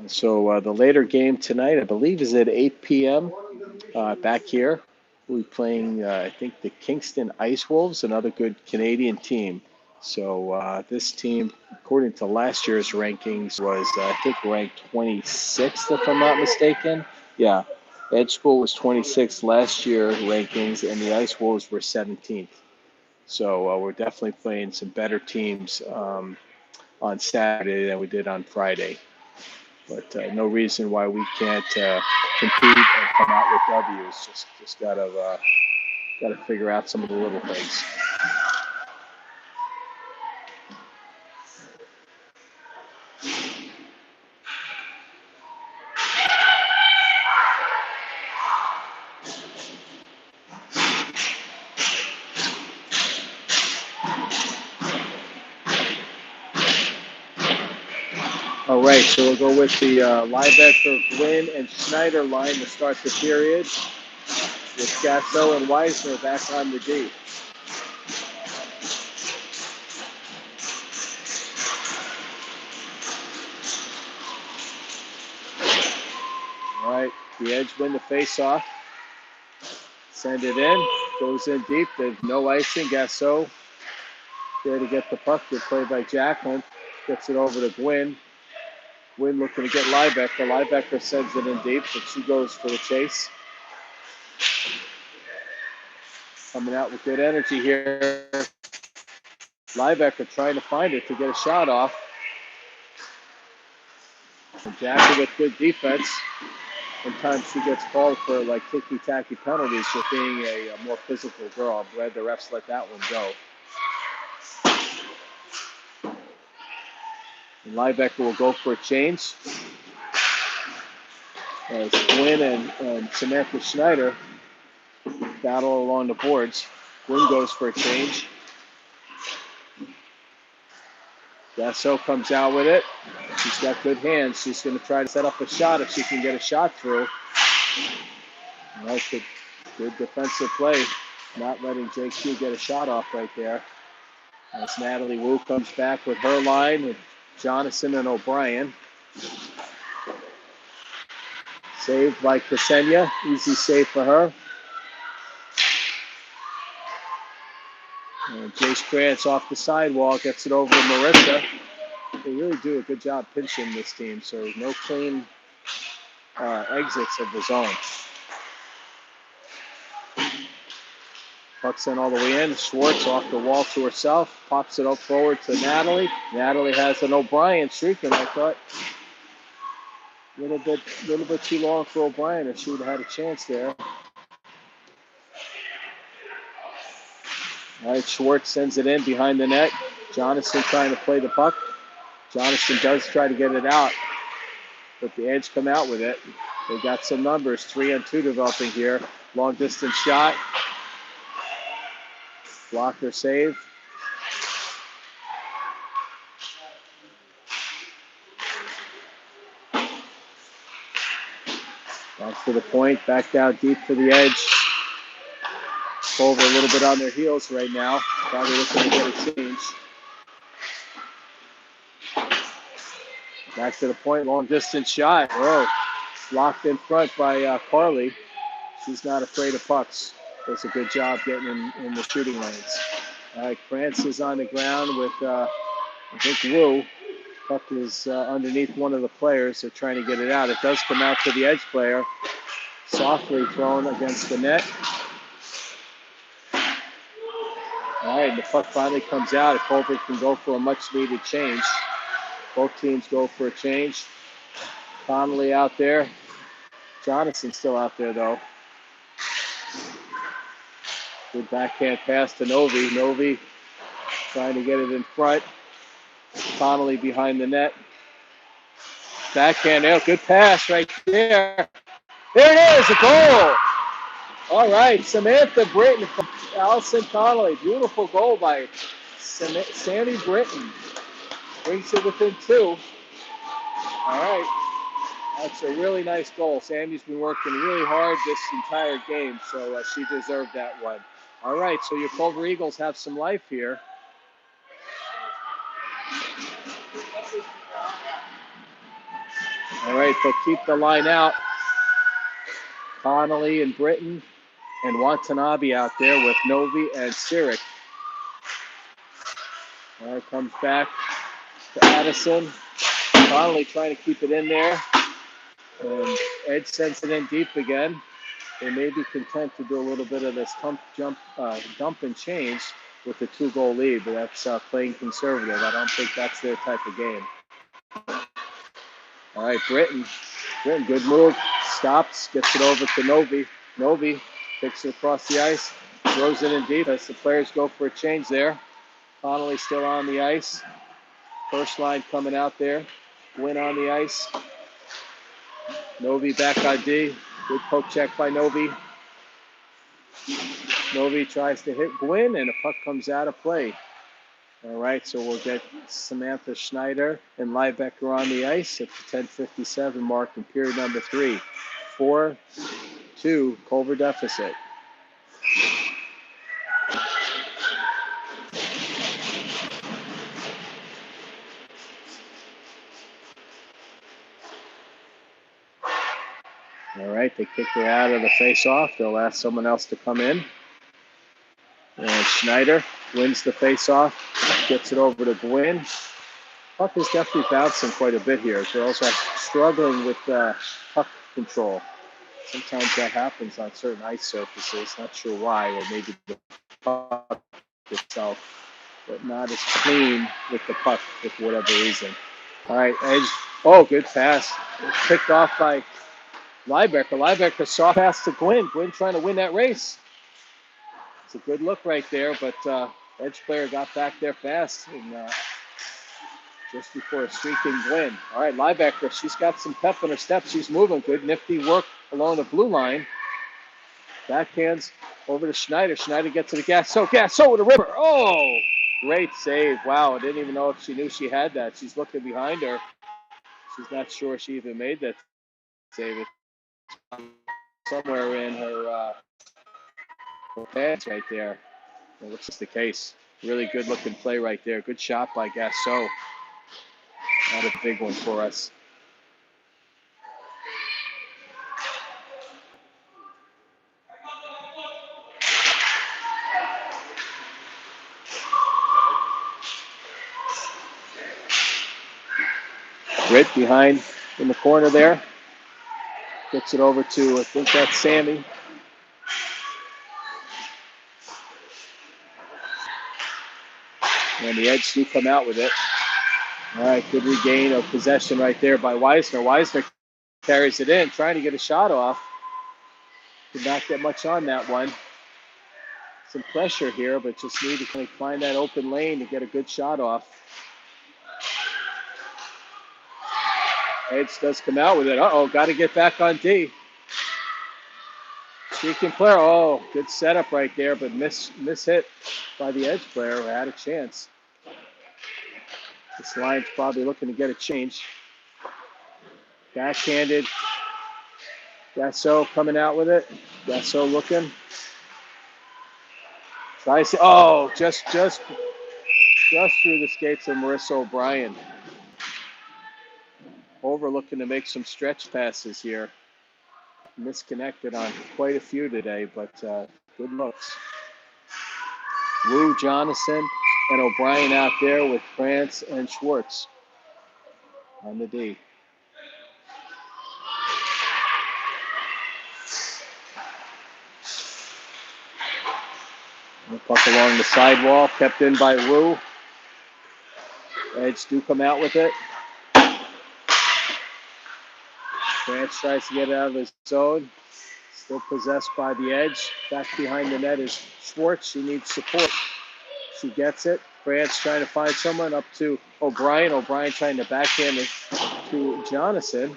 So the later game tonight, I believe, is at 8 p.m. Back here. We'll be playing, I think, the Kingston Ice Wolves, another good Canadian team. So this team, according to last year's rankings, was, I think, ranked 26th, if I'm not mistaken. Yeah, Edge School was 26th last year rankings, and the Ice Wolves were 17th. So we're definitely playing some better teams on Saturday than we did on Friday. But no reason why we can't compete and come out with W's. Just gotta figure out some of the little things. All right, so we'll go with the linebacker Gwynn and Schneider line to start the period, with Gasso and Weisner back on the D. All right, the Edge win the face-off. Send it in, goes in deep. There's no icing. Gasso there to get the puck. Good play by Jacqueline. Gets it over to Gwynn. Gwynn looking to get Liebecker. Liebecker sends it in deep, but she goes for the chase. Coming out with good energy here. Liebecker trying to find it to get a shot off. And Jackie with good defense. Sometimes she gets called for like ticky-tacky penalties for being a more physical girl. I'm glad the refs let that one go. And Liebecker will go for a change. As Gwynn and Samantha Schneider battle along the boards. Gwynn goes for a change. Gasso comes out with it. She's got good hands. She's going to try to set up a shot if she can get a shot through. All right, good defensive play. Not letting JQ get a shot off right there. As Natalie Wu comes back with her line with Jonathan and O'Brien. Saved by Ksenia. Easy save for her. And Jace Krantz off the sidewall gets it over to Marissa. They really do a good job pinching this team, so no clean exits of the zone. Puck's in all the way in. Schwartz off the wall to herself. Pops it up forward to Natalie. Natalie has an O'Brien streaking, I thought. A little bit too long for O'Brien, or she would have had a chance there. All right, Schwartz sends it in behind the net. Jonathan trying to play the puck. Jonathan does try to get it out, but the Edge come out with it. They got some numbers, 3-on-2 developing here. Long distance shot. Blocker save. Back to the point, back down deep for the Edge. Over a little bit on their heels right now. Probably looking to get a change. Back to the point, long distance shot. Whoa, locked in front by Carly. She's not afraid of pucks. Does a good job getting in the shooting lanes. All right, Krantz is on the ground with, I think, Wu. Puck is underneath one of the players. They're trying to get it out. It does come out to the Edge player. Softly thrown against the net. All right, and the puck finally comes out. If Colbert can go for a much-needed change. Both teams go for a change. Connolly out there. Jonathan still out there, though. Good backhand pass to Novi. Novi trying to get it in front. Connolly behind the net. Backhand out. Good pass right there. There it is, a goal. All right, Samantha Britton from Allison Connolly. Beautiful goal by Sammy Britton. Brings it within 2. All right. That's a really nice goal. Sammy's been working really hard this entire game, so she deserved that one. All right, so your Culver Eagles have some life here. All right, they'll keep the line out. Connolly and Britton and Watanabe out there with Novi and Sirik. All right, comes back to Addison. Connolly trying to keep it in there. And Edge sends it in deep again. They may be content to do a little bit of this dump and change with the 2-goal lead, but that's playing conservative. I don't think that's their type of game. All right, Britton, good move. Stops, gets it over to Novi. Novi takes it across the ice, throws it in deep as the players go for a change there. Connolly still on the ice. First line coming out there. Gwynn on the ice. Novi back on D. Good poke check by Novi. Novi tries to hit Gwynn, and a puck comes out of play. All right, so we'll get Samantha Schneider and Liebecker on the ice at the 10:57 mark in period number 3. 4-2 Culver deficit. All right, they kick her out of the face-off. They'll ask someone else to come in. And Schneider wins the face-off, gets it over to Gwynn. Puck is definitely bouncing quite a bit here. Girls are struggling with puck control. Sometimes that happens on certain ice surfaces. Not sure why, or maybe the puck itself, but not as clean with the puck for whatever reason. All right, Edge. Oh, good pass. Picked off by Liebecker. Liebecker soft pass to Gwynn. Gwynn trying to win that race. It's a good look right there, but Edge player got back there fast and just before a streaking Gwynn. All right, Liebecker, she's got some pep in her step. She's moving. Good, nifty work along the blue line. Backhands over to Schneider. Schneider gets to the Gasso with a river. Oh, great save. Wow, I didn't even know if she knew she had that. She's looking behind her. She's not sure she even made that save. It's somewhere in her pants right there. It looks like the case. Really good looking play right there. Good shot by Gasso. Not a big one for us. Britt behind in the corner there. Gets it over to, I think that's Sammy. And the Edge do come out with it. All right, good regain of possession right there by Weisner. Weisner carries it in, trying to get a shot off. Did not get much on that one. Some pressure here, but just need to kind of find that open lane to get a good shot off. Edge does come out with it. Uh-oh, got to get back on D. Streaking player. Oh, good setup right there, but miss hit by the Edge player who had a chance. This line's probably looking to get a change. Backhanded. Gasso coming out with it. Gasso looking. Tries to, oh, just through the skates of Marissa O'Brien. Over looking to make some stretch passes here. Misconnected on quite a few today, but good looks. Wu, Jonathan, and O'Brien out there with France and Schwartz on the D. The puck along the sidewall, kept in by Wu. Edge do come out with it. France tries to get out of his zone. Still possessed by the Edge. Back behind the net is Schwartz. She needs support. She gets it. France trying to find someone up to O'Brien. O'Brien trying to backhand it to Jonathan.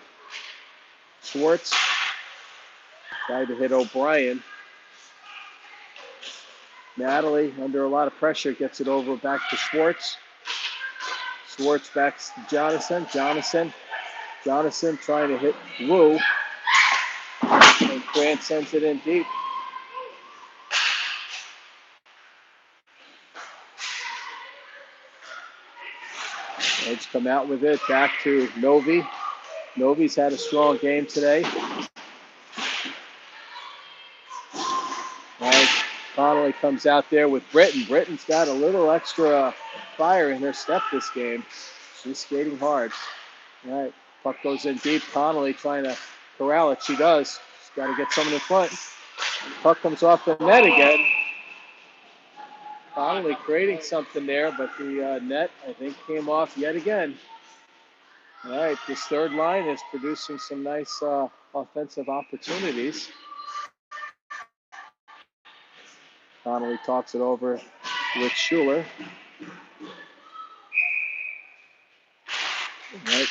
Schwartz tried to hit O'Brien. Natalie, under a lot of pressure, gets it over back to Schwartz. Schwartz backs to Jonathan. Jonathan trying to hit Wu. And Grant sends it in deep. Edge come out with it. Back to Novi. Novi's had a strong game today. Right. Connolly comes out there with Britton. Britton's got a little extra fire in her step this game. She's skating hard. All right. Puck goes in deep. Connolly trying to corral it. She does. She's got to get someone in front. Puck comes off the net again. Connolly creating something there, but the net, I think, came off yet again. All right. This third line is producing some nice offensive opportunities. Connolly talks it over with Schuler. All right.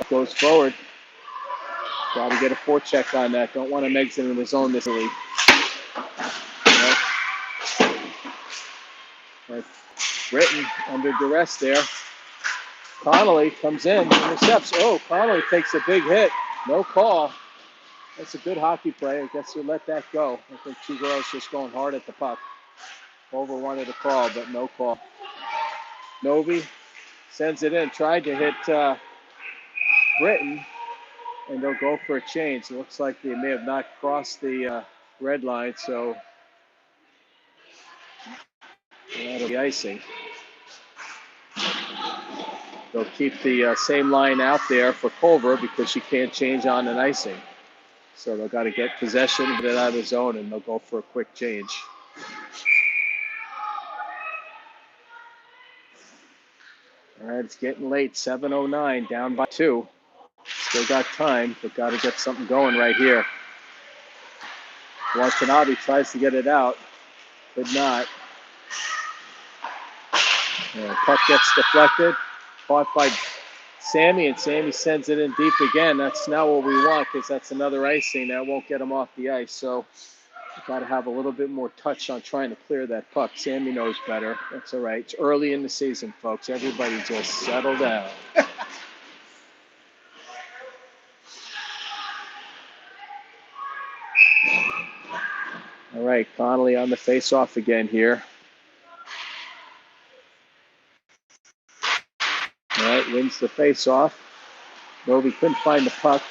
Goes forward. Got to get a forecheck on that. Don't want him exiting the zone this early. Right. Right. Britton under duress there. Connolly comes in, intercepts. Oh, Connolly takes a big hit. No call. That's a good hockey play. I guess you let that go. I think two girls just going hard at the puck. Over wanted a call, but no call. Novi sends it in. Tried to hit Britton, and they'll go for a change. It looks like they may have not crossed the red line, so that'll be icing. They'll keep the same line out there for Culver because she can't change on an icing. So they've got to get possession, get it out of the zone, and they'll go for a quick change. All right, it's getting late. 7:09, down by 2. Still got time, but got to get something going right here. Watanabe tries to get it out, but not. Puck gets deflected, caught by Sammy, and Sammy sends it in deep again. That's not what we want because that's another icing. That won't get him off the ice. So we've got to have a little bit more touch on trying to clear that puck. Sammy knows better. That's all right. It's early in the season, folks. Everybody just settle down. All right, Connolly on the face-off again here. All right, wins the face-off. Novi couldn't find the puck.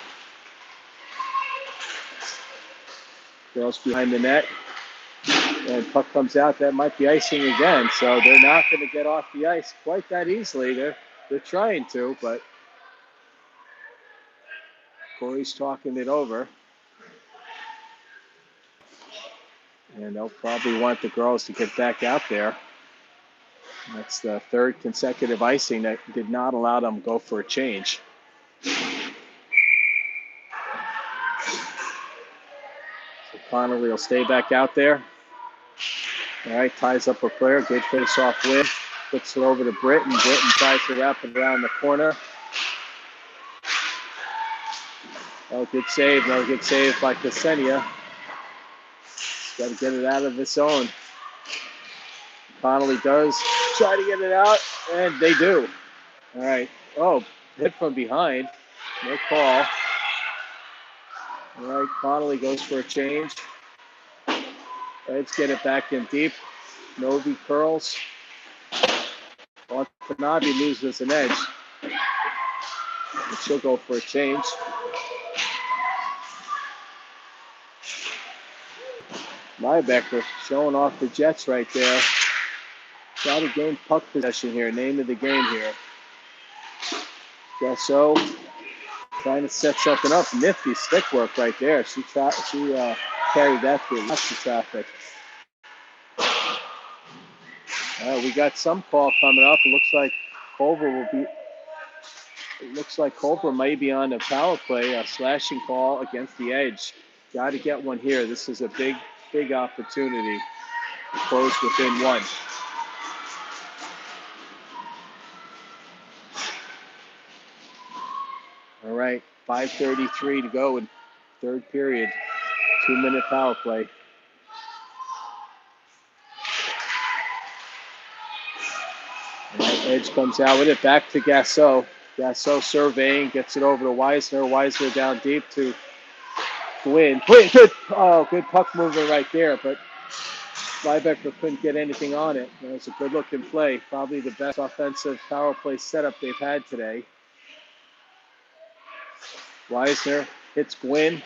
Girls behind the net. And puck comes out. That might be icing again. So they're not going to get off the ice quite that easily. They're trying to, but Corey's talking it over. And they'll probably want the girls to get back out there. That's the third consecutive icing that did not allow them to go for a change. So Connolly will stay back out there. All right, ties up a player. Good face-off win. Puts it over to Britton. Britton tries to wrap it around the corner. Oh, good save. No, good save by Ksenia. Got to get it out of the zone. Connolly does try to get it out, and they do. All right. Oh, hit from behind. No call. All right, Connolly goes for a change. Let's get it back in deep. Novi curls. Watanabe loses an edge. And she'll go for a change. Liebecker showing off the Jets right there. Got to gain puck possession here. Name of the game here. Gasso trying to set something up. Nifty stick work right there. She carried that through lots of traffic. We got some call coming up. It looks like Culver may be on a power play, a slashing call against the edge. Got to get one here. This is a big opportunity to close within one. All right, 5:33 to go in third period. 2-minute power play. Edge comes out with it, back to Gasso. Gasso surveying, gets it over to Weisner. Weisner down deep to Gwynn. Gwynn, good puck movement right there, but Liebecker couldn't get anything on it. It was a good-looking play. Probably the best offensive power play setup they've had today. Weisner hits Gwynn.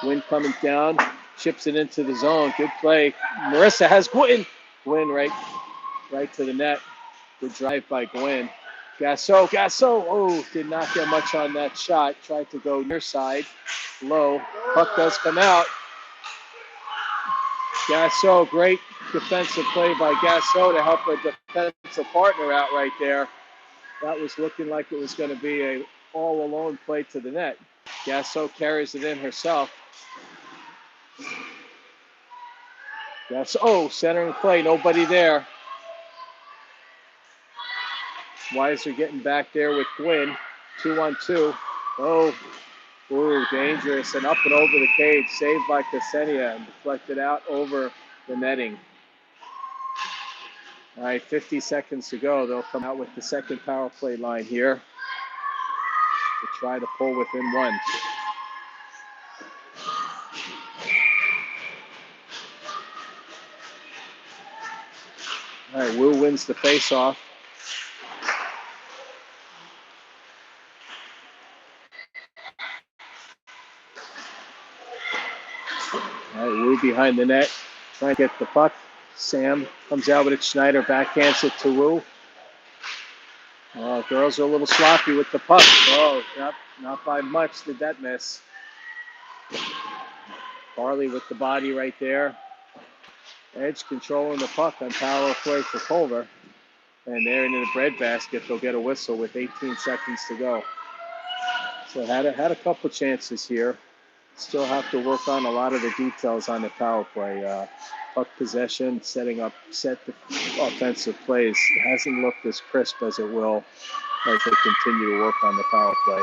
Gwynn coming down, chips it into the zone. Good play. Marissa has Gwynn. Gwynn right to the net. Good drive by Gwynn. Gasso. Oh, did not get much on that shot. Tried to go near side, low. Puck does come out. Gasso, great defensive play by Gasso to help a defensive partner out right there. That was looking like it was going to be a all-alone play to the net. Gasso carries it in herself. Centering play, nobody there. Weiser getting back there with Gwynn. 2-on-2. Dangerous. And up and over the cage. Saved by Ksenia and deflected out over the netting. All right, 50 seconds to go. They'll come out with the second power play line here to try to pull within one. All right, Wu wins the faceoff. All right, Wu behind the net, trying to get the puck. Sam comes out with it. Schneider backhands it to Wu. Girls are a little sloppy with the puck. Not by much did that miss. Farley with the body right there. Edge controlling the puck on power play for Culver. And they're in the breadbasket. They'll get a whistle with 18 seconds to go. So had a couple chances here. Still have to work on a lot of the details on the power play. Puck possession, setting up offensive plays. It hasn't looked as crisp as it will as they continue to work on the power play.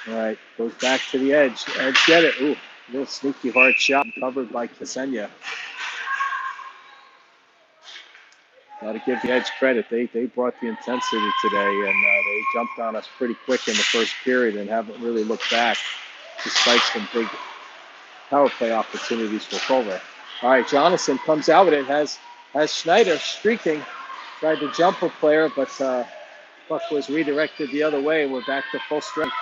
All right, goes back to the edge. Edge get it. Ooh, little sneaky hard shot covered by Ksenia. Got to give the Edge credit. They brought the intensity today, and they jumped on us pretty quick in the first period and haven't really looked back, despite some big power play opportunities for Culver. All right, Jonathan comes out with it. Has Schneider streaking. Tried to jump a player, but puck was redirected the other way. We're back to full strength.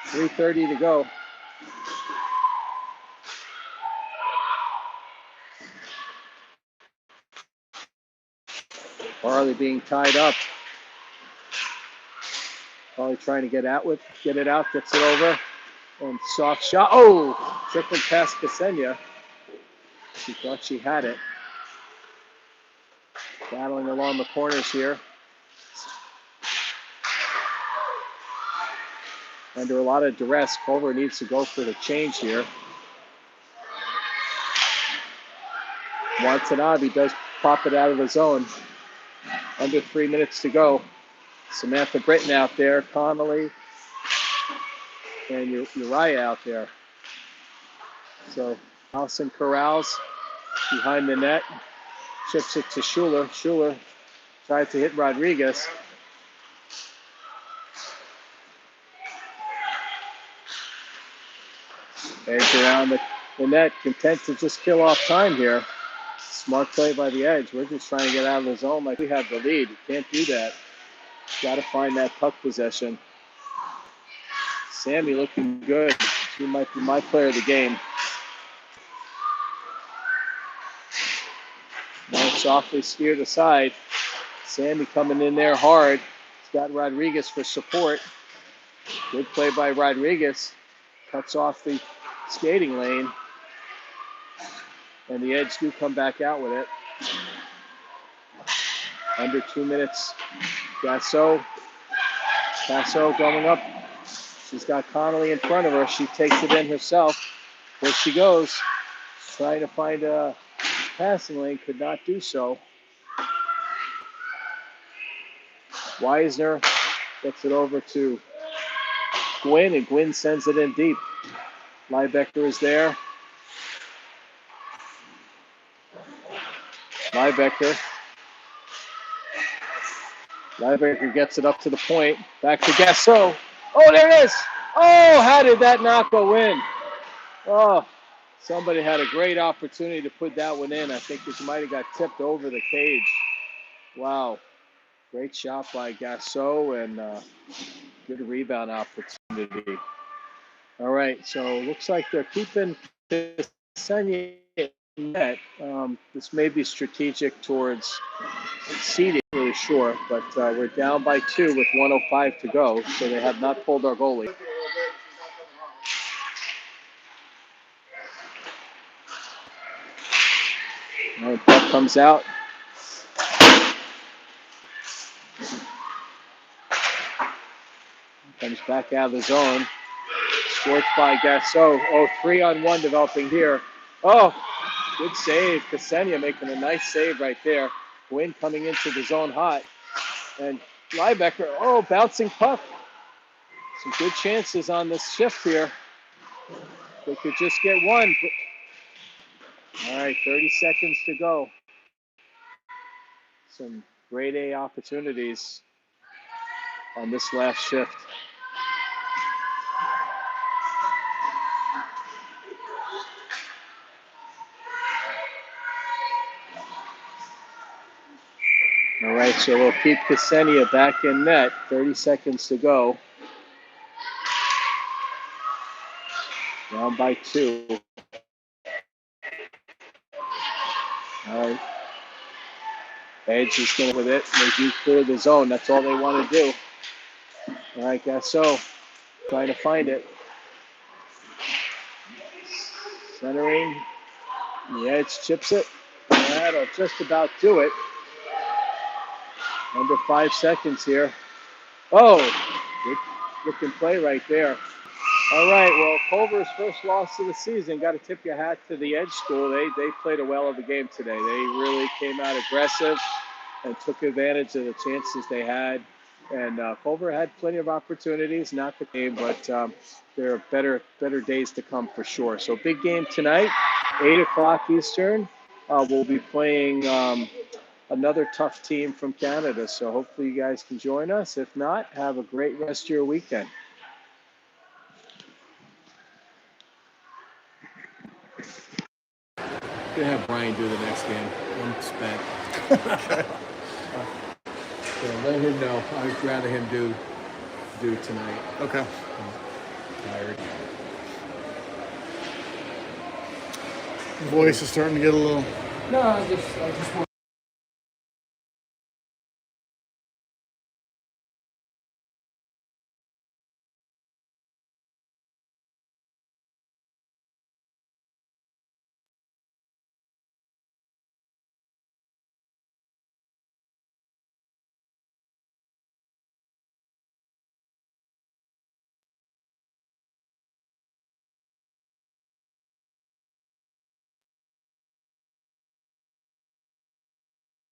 3:30 to go. Farley being tied up. Farley trying to get it out, gets it over. And soft shot. Trickled past Ksenia. She thought she had it. Battling along the corners here. Under a lot of duress, Culver needs to go for the change here. Watanabe does pop it out of the zone. Under 3 minutes to go. Samantha Britton out there, Connolly, and Uriah out there. So Allison Corrals behind the net, chips it to Schuler. Schuler tries to hit Rodriguez. Edge around the net, content to just kill off time here. Smart play by the Edge. We're just trying to get out of the zone like we have the lead. You can't do that. Got to find that puck possession. Sammy looking good. She might be my player of the game. Now softly steered aside. Sammy coming in there hard. He's got Rodriguez for support. Good play by Rodriguez. Cuts off the skating lane. And the Edge do come back out with it. Under 2 minutes. Gasso going up. She's got Connolly in front of her. She takes it in herself. There she goes. Trying to find a passing lane. Could not do so. Weisner gets it over to Gwynn, and Gwynn sends it in deep. Liebecker is there. Liebecker gets it up to the point. Back to Gasso. Oh, there it is. Oh, how did that not go in? Oh, Somebody had a great opportunity to put that one in. I think it might have got tipped over the cage. Wow. Great shot by Gasso and good rebound opportunity. All right, so looks like they're keeping Ksenia in net. This may be strategic towards seeding, really sure, but we're down by 2 with 1:05 to go, so they have not pulled our goalie. All right, puck comes out. Comes back out of the zone. Scorched by Gasso. Oh, 3-on-1 developing here. Oh, good save. Ksenia making a nice save right there. Wynn coming into the zone hot. And Liebecker, oh, bouncing puck. Some good chances on this shift here. They could just get one. All right, 30 seconds to go. Some grade A opportunities on this last shift. All right, so we'll keep Ksenia back in net. 30 seconds to go. Down by 2. All right. Edge is going with it. They do clear the zone. That's all they want to do. All right, Gasso trying to find it. Centering. The Edge chips it. That'll just about do it. Under 5 seconds here. Oh, good looking play right there. All right, well, Culver's first loss of the season. Got to tip your hat to the Edge School. They played a well of the game today. They really came out aggressive and took advantage of the chances they had. And Culver had plenty of opportunities, not the game, but there are better days to come for sure. So big game tonight, 8 o'clock Eastern. We'll be playing another tough team from Canada. So hopefully you guys can join us. If not, have a great rest of your weekend. Gonna have Brian do the next game. I'm spent. So let him know. I'd rather him do tonight. Okay. I'm tired. Voice is starting to get a little. No, I just want